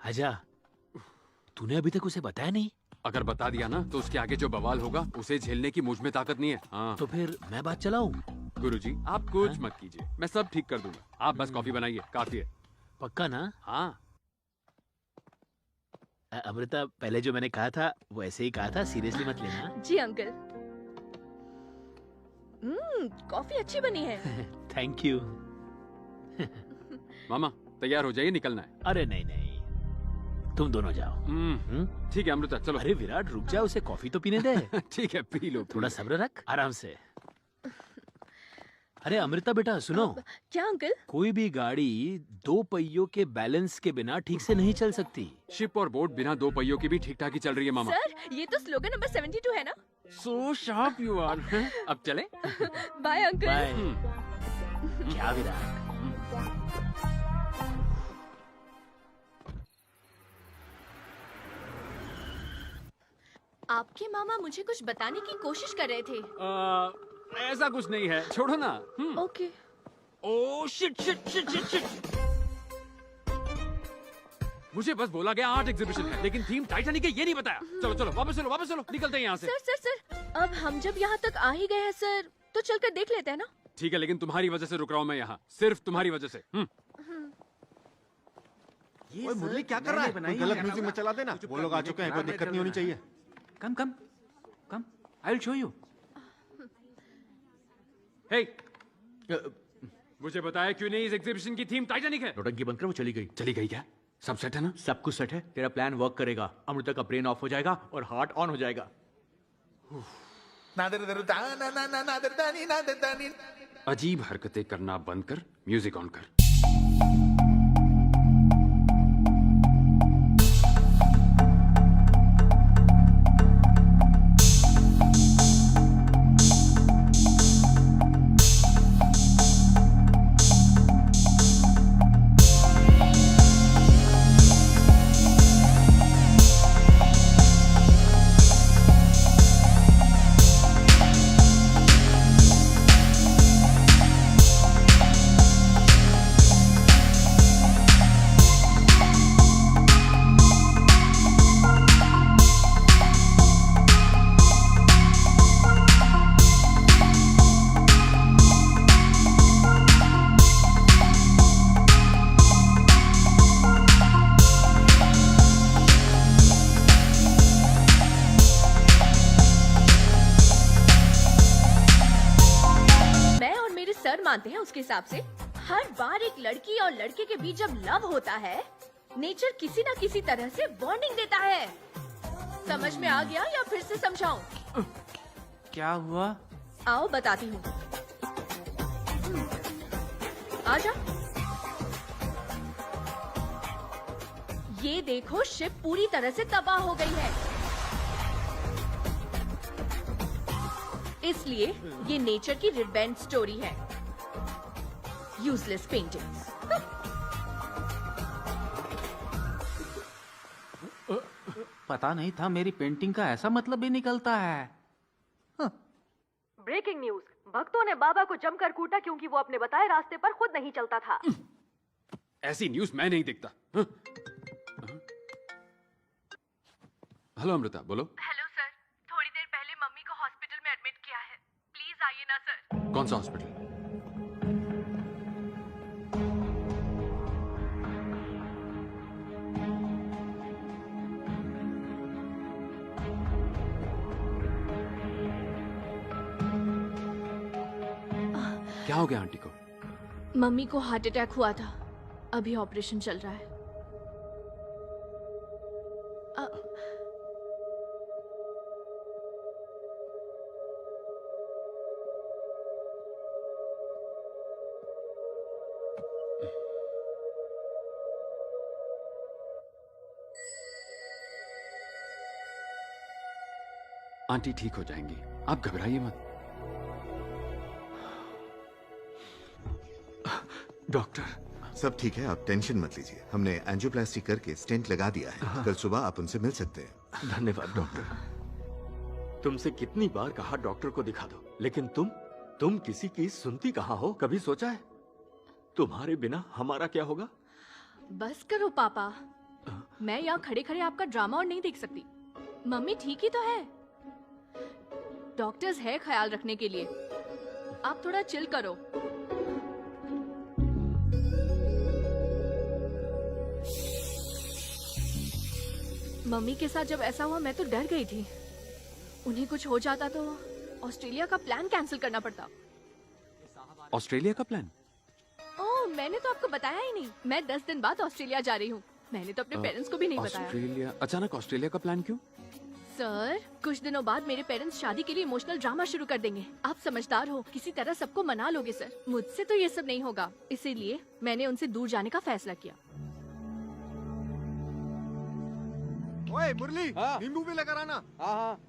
आजा। तूने अभी तक उसे बताया नहीं? अगर बता दिया ना तो उसके आगे जो बवाल होगा उसे झेलने की मुझ में ताकत नहीं है। हाँ। तो फिर मैं बात चलाऊं? गुरुजी आप कुछ मत कीजिए, मैं सब ठीक कर दूंगा। आप बस कॉफी बनाइए, काफी है। पक्का ना? हाँ। अमृता पहले जो मैंने कहा था वो ऐसे ही कहा था, सीरियसली मत लेना। जी अंकल। कॉफी अच्छी बनी है। Thank you. मामा तैयार हो जाइए, निकलना है। अरे नहीं नहीं, तुम दोनों जाओ। ठीक है अमृता चलो। अरे विराट रुक जा, उसे कॉफी तो पीने दे। ठीक है पी लो। थोड़ा सब्र रख, आराम से। अरे अमृता बेटा सुनो। क्या अंकल? कोई भी गाड़ी दो पहियों के बैलेंस के बिना ठीक से नहीं चल सकती। शिप और बोट बिना दो पहियों की भी ठीक ठाक ही चल रही है मामा। सर ये तो स्लोगन नंबर 72 है ना? So sharp you are. अब चले? Bye uncle. बाय। क्या विराट? आपके मामा मुझे कुछ बताने की कोशिश कर रहे थे। ऐसा कुछ नहीं है, छोड़ो ना। Okay. Oh shit shit shit shit shit. मुझे बस बोला गया आर्ट एग्जीबिशन है, लेकिन थीम टाइटैनिक है ये नहीं बताया। चलो चलो वापस चलो निकलते हैं यहाँ से। सर अब हम जब यहाँ तक आ ही गए हैं सर, तो चलकर देख लेते हैं ना। ठीक है, लेकिन तुम्हारी वजह से रुक रहा हूँ मैं यहाँ, सिर्फ तुम्हारी वजह से। ओए मुरली क्या कर रहा है? कोई गलत म्यूजिक में चला देना। वो लोग आ चुके हैं, कोई दिक्कत नहीं होनी चाहिए। कम कम कम, आई विल शो यू। हे, मुझे बताया क्यों नहीं इस एग्जीबिशन की थीम टाइटैनिक है? नौटंकी बनकर वो चली गई। चली गई क्या? सब सेट है ना? सब कुछ सेट है। तेरा प्लान वर्क करेगा। अमृता का ब्रेन ऑफ हो जाएगा और हार्ट ऑन हो जाएगा। अजीब हरकतें करना बंद कर, म्यूजिक ऑन कर। मानते हैं उसके हिसाब से हर बार एक लड़की और लड़के के बीच जब लव होता है, नेचर किसी न किसी तरह से वार्निंग देता है। समझ में आ गया या फिर से समझाऊं? क्या हुआ? आओ बताती हूँ। आजा। ये देखो, शिप पूरी तरह से तबाह हो गई है। इसलिए ये नेचर की रिवेंज स्टोरी है। Useless paintings. पता नहीं था मेरी पेंटिंग का ऐसा मतलब भी निकलता है। ब्रेकिंग न्यूज, भक्तों ने बाबा को जमकर कूटा क्योंकि वो अपने बताए रास्ते पर खुद नहीं चलता था। ऐसी न्यूज मैं नहीं देखता। हेलो अमृता, बोलो। हेलो सर, थोड़ी देर पहले मम्मी को हॉस्पिटल में एडमिट किया है, प्लीज आइए ना सर। कौन सा हॉस्पिटल? क्या हो गया आंटी को? मम्मी को हार्ट अटैक हुआ था, अभी ऑपरेशन चल रहा है। आंटी ठीक हो जाएंगी, आप घबराइए मत। डॉक्टर, सब ठीक है, आप टेंशन मत लीजिए। हमने एंजियोप्लास्टी करके स्टेंट लगा दिया है। कल सुबह आप उनसे मिल सकते हैं। धन्यवाद डॉक्टर। तुमसे कितनी बार कहा डॉक्टर को दिखा दो, लेकिन तुम किसी की सुनती कहाँ हो? कभी सोचा है तुम्हारे बिना हमारा क्या होगा? बस करो पापा, मैं यहाँ खड़े खड़े आपका ड्रामा और नहीं देख सकती। मम्मी ठीक ही तो है, डॉक्टर्स है ख्याल रखने के लिए। आप थोड़ा चिल करो। मम्मी के साथ जब ऐसा हुआ मैं तो डर गई थी। उन्हें कुछ हो जाता तो ऑस्ट्रेलिया का प्लान कैंसिल करना पड़ता। ऑस्ट्रेलिया का प्लान? ओह, मैंने तो आपको बताया ही नहीं। मैं 10 दिन बाद ऑस्ट्रेलिया जा रही हूँ। मैंने तो अपने पेरेंट्स को भी नहीं बताया। ऑस्ट्रेलिया? अचानक ऑस्ट्रेलिया का प्लान क्यों? सर, कुछ दिनों बाद मेरे पेरेंट्स शादी के लिए इमोशनल ड्रामा शुरू कर देंगे। आप समझदार हो, किसी तरह सबको मना लोगे सर। मुझसे तो ये सब नहीं होगा, इसीलिए मैंने उनसे दूर जाने का फैसला किया। ओए मुरली, नींबू भी लेकर आना। हाँ।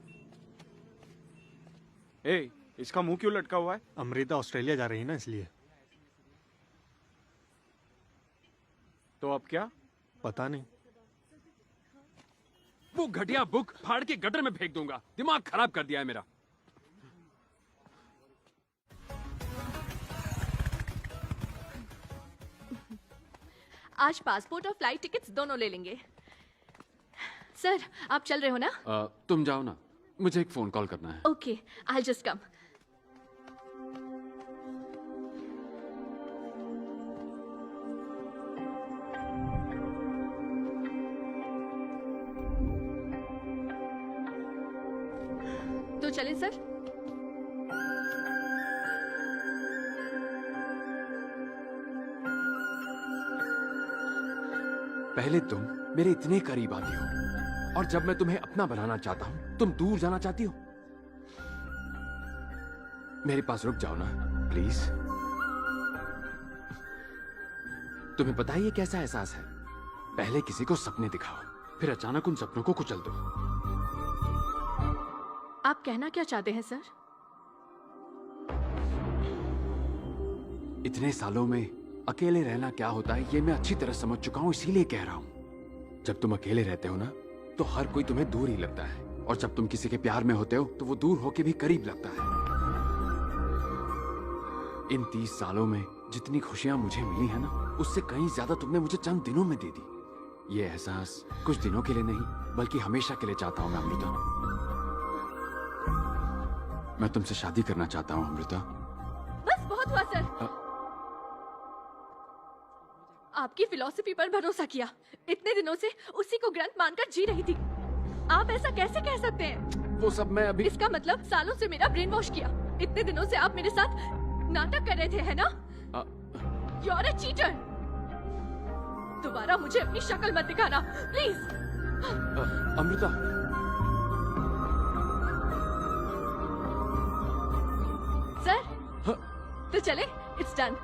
ए, इसका मुंह क्यों लटका हुआ है? अमृता ऑस्ट्रेलिया जा रही है ना, इसलिए। तो अब क्या? पता नहीं। वो घटिया बुक फाड़ के गटर में फेंक दूंगा। दिमाग खराब कर दिया है मेरा। आज पासपोर्ट और फ्लाइट टिकट्स दोनों ले लेंगे। सर, आप चल रहे हो ना? तुम जाओ ना, मुझे एक फोन कॉल करना है। Okay, I just come. तो चले सर। पहले तुम मेरे इतने करीब आती हो, और जब मैं तुम्हें अपना बनाना चाहता हूं तुम दूर जाना चाहती हो। मेरे पास रुक जाओ ना प्लीज। तुम्हें पता है ये कैसा एहसास है? पहले किसी को सपने दिखाओ, फिर अचानक उन सपनों को कुचल दो। आप कहना क्या चाहते हैं सर? इतने सालों में अकेले रहना क्या होता है ये मैं अच्छी तरह समझ चुका हूं, इसीलिए कह रहा हूं। जब तुम अकेले रहते हो ना तो हर कोई तुम्हें दूर ही लगता है, और जब तुम किसी के प्यार में होते हो तो वो दूर होके भी करीब लगता है। इन 30 सालों में जितनी खुशियां मुझे मिली है ना, उससे कहीं ज्यादा तुमने मुझे चंद दिनों में दे दी। ये एहसास कुछ दिनों के लिए नहीं बल्कि हमेशा के लिए चाहता हूं मैं अमृता। मैं तुमसे शादी करना चाहता हूं अमृता। बस बहुत हुआ सर। आपकी फिलॉसफी पर भरोसा किया, इतने दिनों से उसी को ग्रंथ मानकर जी रही थी। आप ऐसा कैसे कह सकते हैं? वो सब मैं अभी... इसका मतलब सालों से मेरा ब्रेन वॉश किया। इतने दिनों से आप मेरे साथ नाटक कर रहे थे, है ना? You are a cheater। दोबारा मुझे अपनी शक्ल मत दिखाना प्लीज। अमृता, सर तो चले, it's done.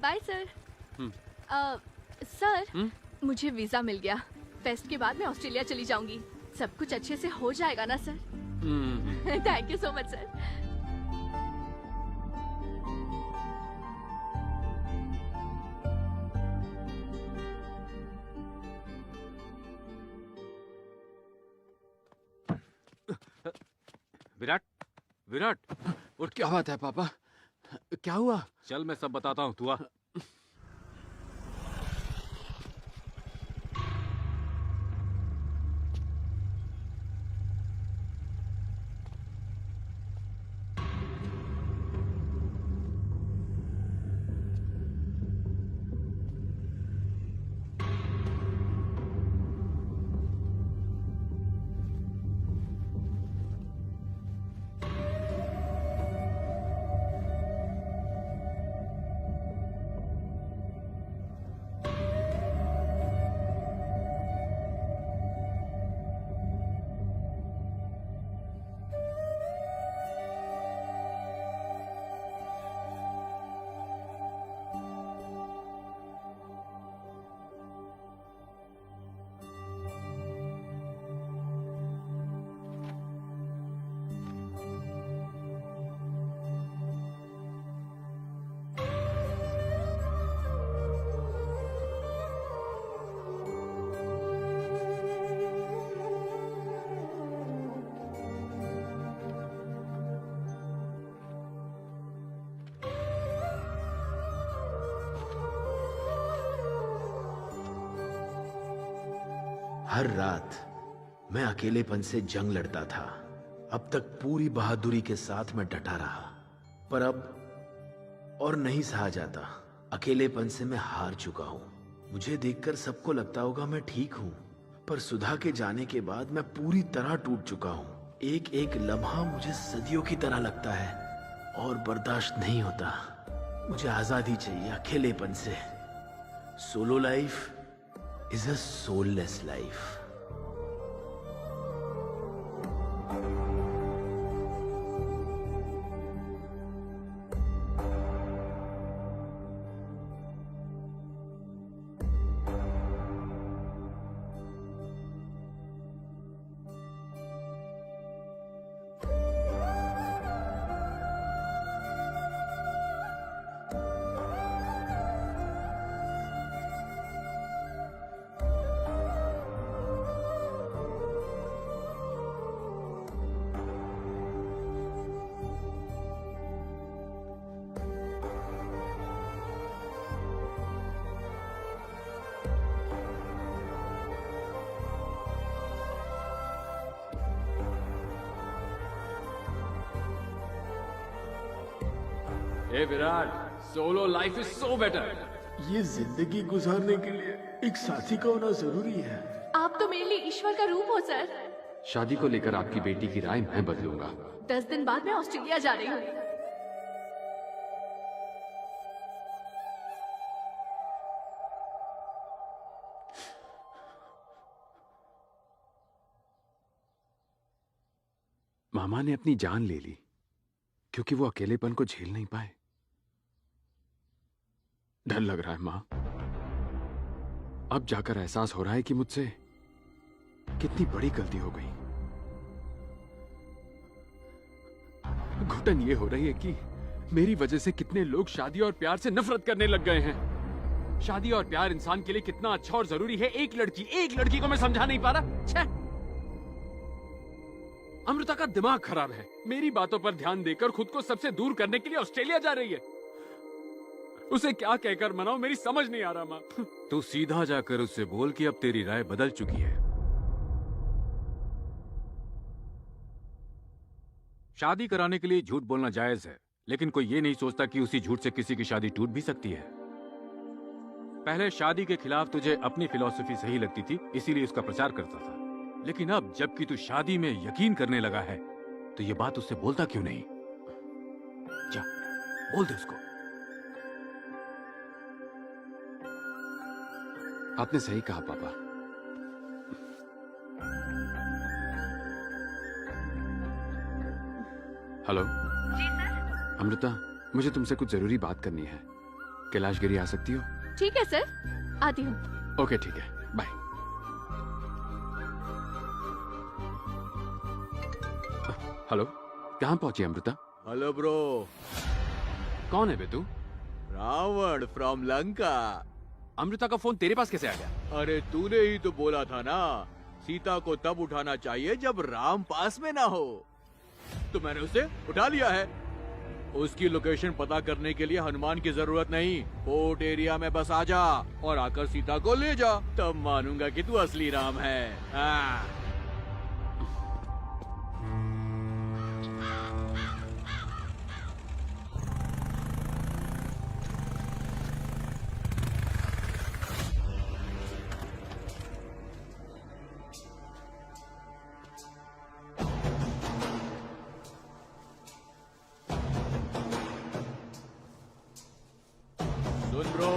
Bye sir. Sir मुझे वीजा मिल गया। फेस्ट के बाद मैं ऑस्ट्रेलिया चली जाऊंगी। सब कुछ अच्छे से हो जाएगा ना sir? Thank you so much sir. Virat, Virat उठ। क्या बात है पापा? क्या हुआ? चल मैं सब बताता हूँ, तू आ। हर रात मैं अकेलेपन से जंग लड़ता था। अब तक पूरी बहादुरी के साथ मैं डटा रहा, पर अब और नहीं सहा जाता। अकेलेपन से मैं हार चुका हूं। मुझे देखकर सबको लगता होगा मैं ठीक हूं, पर सुधा के जाने के बाद मैं पूरी तरह टूट चुका हूं। एक एक लम्हा मुझे सदियों की तरह लगता है और बर्दाश्त नहीं होता। मुझे आजादी चाहिए अकेलेपन से। Solo life is a soulless life। A Virat, solo life is so better. ये जिंदगी गुजारने के लिए एक साथी का होना जरूरी है। आप तो मेरे लिए ईश्वर का रूप हो सर। शादी को लेकर आपकी बेटी की राय मैं बदलूंगा। 10 दिन बाद मैं ऑस्ट्रेलिया जा रही हूँ। मामा ने अपनी जान ले ली क्योंकि वो अकेलेपन को झेल नहीं पाए। डर लग रहा है माँ। अब जाकर एहसास हो रहा है कि मुझसे कितनी बड़ी गलती हो गई। घुटन ये हो रही है कि मेरी वजह से कितने लोग शादी और प्यार से नफरत करने लग गए हैं। शादी और प्यार इंसान के लिए कितना अच्छा और जरूरी है, एक लड़की को मैं समझा नहीं पा रहा। छे! अमृता का दिमाग खराब है। मेरी बातों पर ध्यान देकर खुद को सबसे दूर करने के लिए ऑस्ट्रेलिया जा रही है। उसे क्या कहकर मनाऊं, मेरी समझ नहीं आ रहा माँ। तू सीधा जाकर उससे बोल कि अब तेरी राय बदल चुकी है। शादी कराने के लिए झूठ बोलना जायज है, लेकिन कोई ये नहीं सोचता कि उसी झूठ से किसी की शादी टूट भी सकती है। पहले शादी के खिलाफ तुझे अपनी फिलॉसफी सही लगती थी, इसीलिए उसका प्रचार करता था। लेकिन अब जबकि तू शादी में यकीन करने लगा है, तो ये बात उससे बोलता क्यों नहीं? जा, बोल दे उसको। आपने सही कहा पापा। हेलो जी सर। अमृता, मुझे तुमसे कुछ जरूरी बात करनी है। कैलाशगिरी आ सकती हो? ठीक है सर, आती हूँ। ओके ठीक है, बाय। हेलो, कहाँ पहुंची अमृता? Hello bro. कौन है बे तू? रावण फ्रॉम लंका। अमृता का फोन तेरे पास कैसे आ गया? अरे तूने ही तो बोला था ना, सीता को तब उठाना चाहिए जब राम पास में ना हो, तो मैंने उसे उठा लिया है। उसकी लोकेशन पता करने के लिए हनुमान की जरूरत नहीं, पोर्ट एरिया में बस आ जा और आकर सीता को ले जा, तब मानूंगा कि तू असली राम है। हाँ। सुन ब्रो,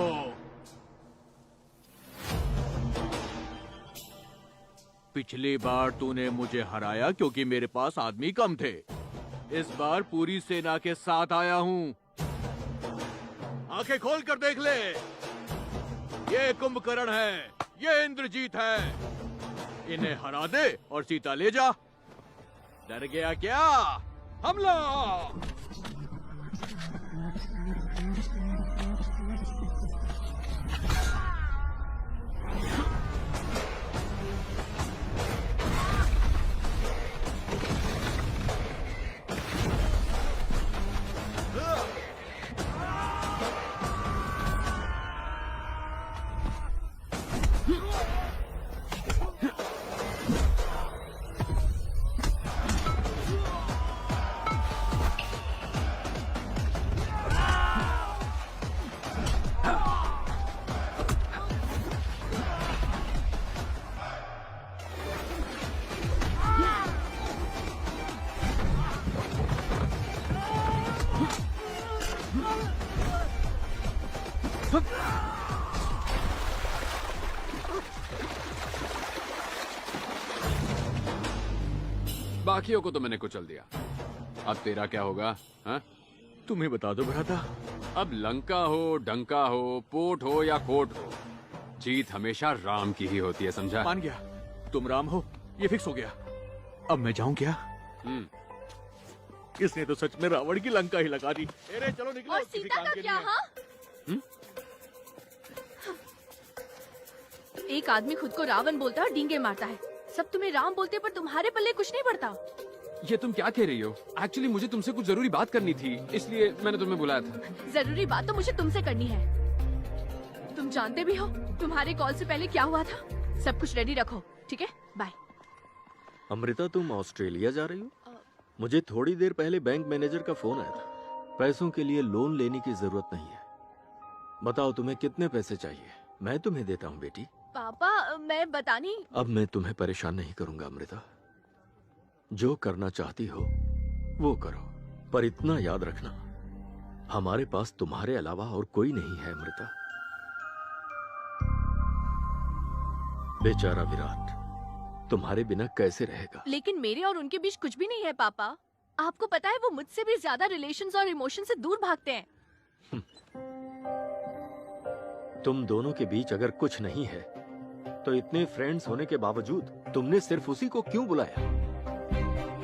पिछली बार तूने मुझे हराया क्योंकि मेरे पास आदमी कम थे। इस बार पूरी सेना के साथ आया हूँ। आंखें खोल कर देख ले, ये कुंभकर्ण है, ये इंद्रजीत है। इन्हें हरा दे और सीता ले जा। डर गया क्या? हमला! बाकियों को तो मैंने कुचल दिया, अब तेरा क्या होगा? हाँ? तुम्हें बता दो भ्राता, अब लंका हो, डंका हो, पोर्ट हो या कोर्ट हो, जीत हमेशा राम की ही होती है, समझा? मान गया, तुम राम हो, ये फिक्स हो गया। अब मैं जाऊं क्या? इसने तो सच में रावण की लंका ही लगा दी। अरे चलो निकलो। और सीता का क्या? हाँ? एक आदमी खुद को रावण बोलता है और डींगे मारता है। सब तुम्हें राम बोलते पर तुम्हारे पल्ले कुछ नहीं पड़ता। ये तुम क्या कह रही हो? एक्चुअली मुझे तुमसे कुछ जरूरी बात करनी थी, इसलिए मैंने तुम्हें बुलाया था। जरूरी बात तो मुझे तुमसे करनी है। तुम जानते भी हो तुम्हारे कॉल से पहले क्या हुआ था। सब कुछ रेडी रखो, ठीक है? बाय। अमृता, तुम ऑस्ट्रेलिया जा रही हो? मुझे थोड़ी देर पहले बैंक मैनेजर का फोन आया था, पैसों के लिए लोन लेने की जरूरत नहीं है। बताओ तुम्हें कितने पैसे चाहिए, मैं तुम्हें देता हूँ बेटी। पापा मैं बतानी। अब मैं तुम्हें परेशान नहीं करूंगा अमृता, जो करना चाहती हो वो करो, पर इतना याद रखना हमारे पास तुम्हारे अलावा और कोई नहीं है अमृता। बेचारा विराट तुम्हारे बिना कैसे रहेगा? लेकिन मेरे और उनके बीच कुछ भी नहीं है पापा। आपको पता है वो मुझसे भी ज्यादा रिलेशंस और इमोशन से दूर भागते हैं। तुम दोनों के बीच अगर कुछ नहीं है तो इतने फ्रेंड्स होने के बावजूद तुमने सिर्फ उसी को क्यों बुलाया?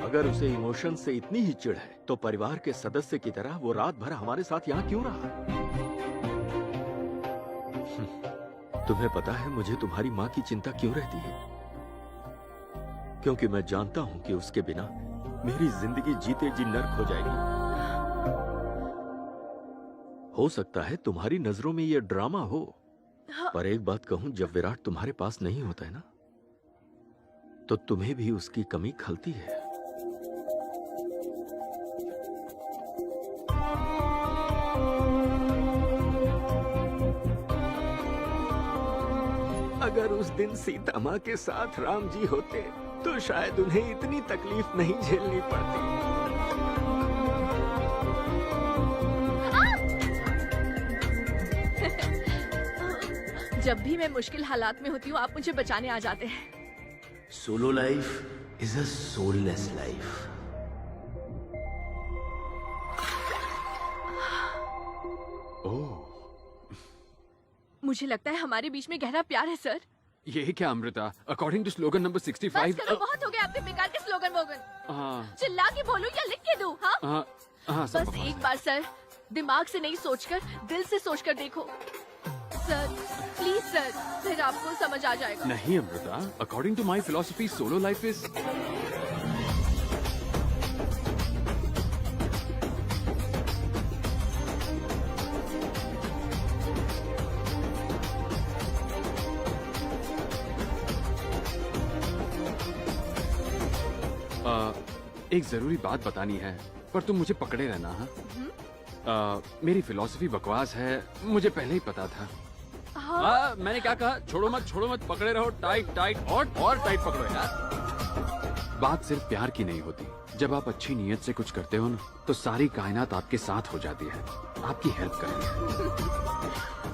अगर उसे इमोशन से इतनी ही चिढ़ है तो परिवार के सदस्य की तरह वो रात भर हमारे साथ यहाँ क्यों रहा? तुम्हें पता है मुझे तुम्हारी माँ की चिंता क्यों रहती है? क्योंकि मैं जानता हूँ कि उसके बिना मेरी जिंदगी जीते जी नर्क हो जाएगी। हो सकता है तुम्हारी नजरों में ये ड्रामा हो, पर एक बात कहूं, जब विराट तुम्हारे पास नहीं होता है ना, तो तुम्हें भी उसकी कमी खलती है। अगर उस दिन सीता माँ के साथ राम जी होते तो शायद उन्हें इतनी तकलीफ नहीं झेलनी पड़ती। जब भी मैं मुश्किल हालात में होती हूँ आप मुझे बचाने आ जाते हैं। Solo life is a soulless life. मुझे लगता है हमारे बीच में गहरा प्यार है सर। ये क्या Amrita? According to slogan number 65। बस करो, बहुत हो गया आपके बेकार के स्लोगन वोगन। हाँ चिल्ला के बोलूं या लिख के दूं? हाँ हाँ सब बस एक बार सर, दिमाग से नहीं सोचकर दिल से सोचकर देखो सर, प्लीज सर, फिर आपको समझ आ जाएगा। नहीं Amrita, according to my philosophy solo life is एक जरूरी बात बतानी है, पर तुम मुझे पकड़े रहना। हाँ मेरी फिलॉसफी बकवास है, मुझे पहले ही पता था। हाँ? मैंने क्या कहा? छोड़ो मत, पकड़े रहो, टाइट टाइट और टाइट पकड़ो यार। बात सिर्फ प्यार की नहीं होती। जब आप अच्छी नीयत से कुछ करते हो ना, तो सारी कायनात आपके साथ हो जाती है, आपकी हेल्प करती है।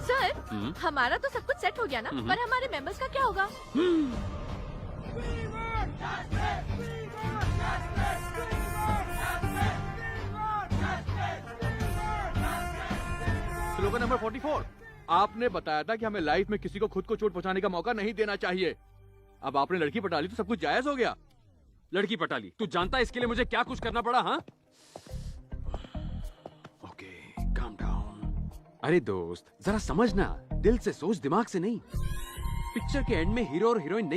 सर हमारा तो सब कुछ सेट हो गया ना, पर हमारे मेंबर्स का क्या होगा? Slogan number 44। आपने बताया था कि हमें लाइफ में किसी को खुद को चोट पहुंचाने का मौका नहीं देना चाहिए। अब आपने लड़की पटा ली तो सब कुछ जायज हो गया। लड़की पटा ली? तू जानता है इसके लिए मुझे क्या कुछ करना पड़ा? हाँ ओके, काम डाउन। अरे दोस्त जरा समझना, दिल से सोच, दिमाग से नहीं। पिक्चर के एंड में हीरो और हीरोइन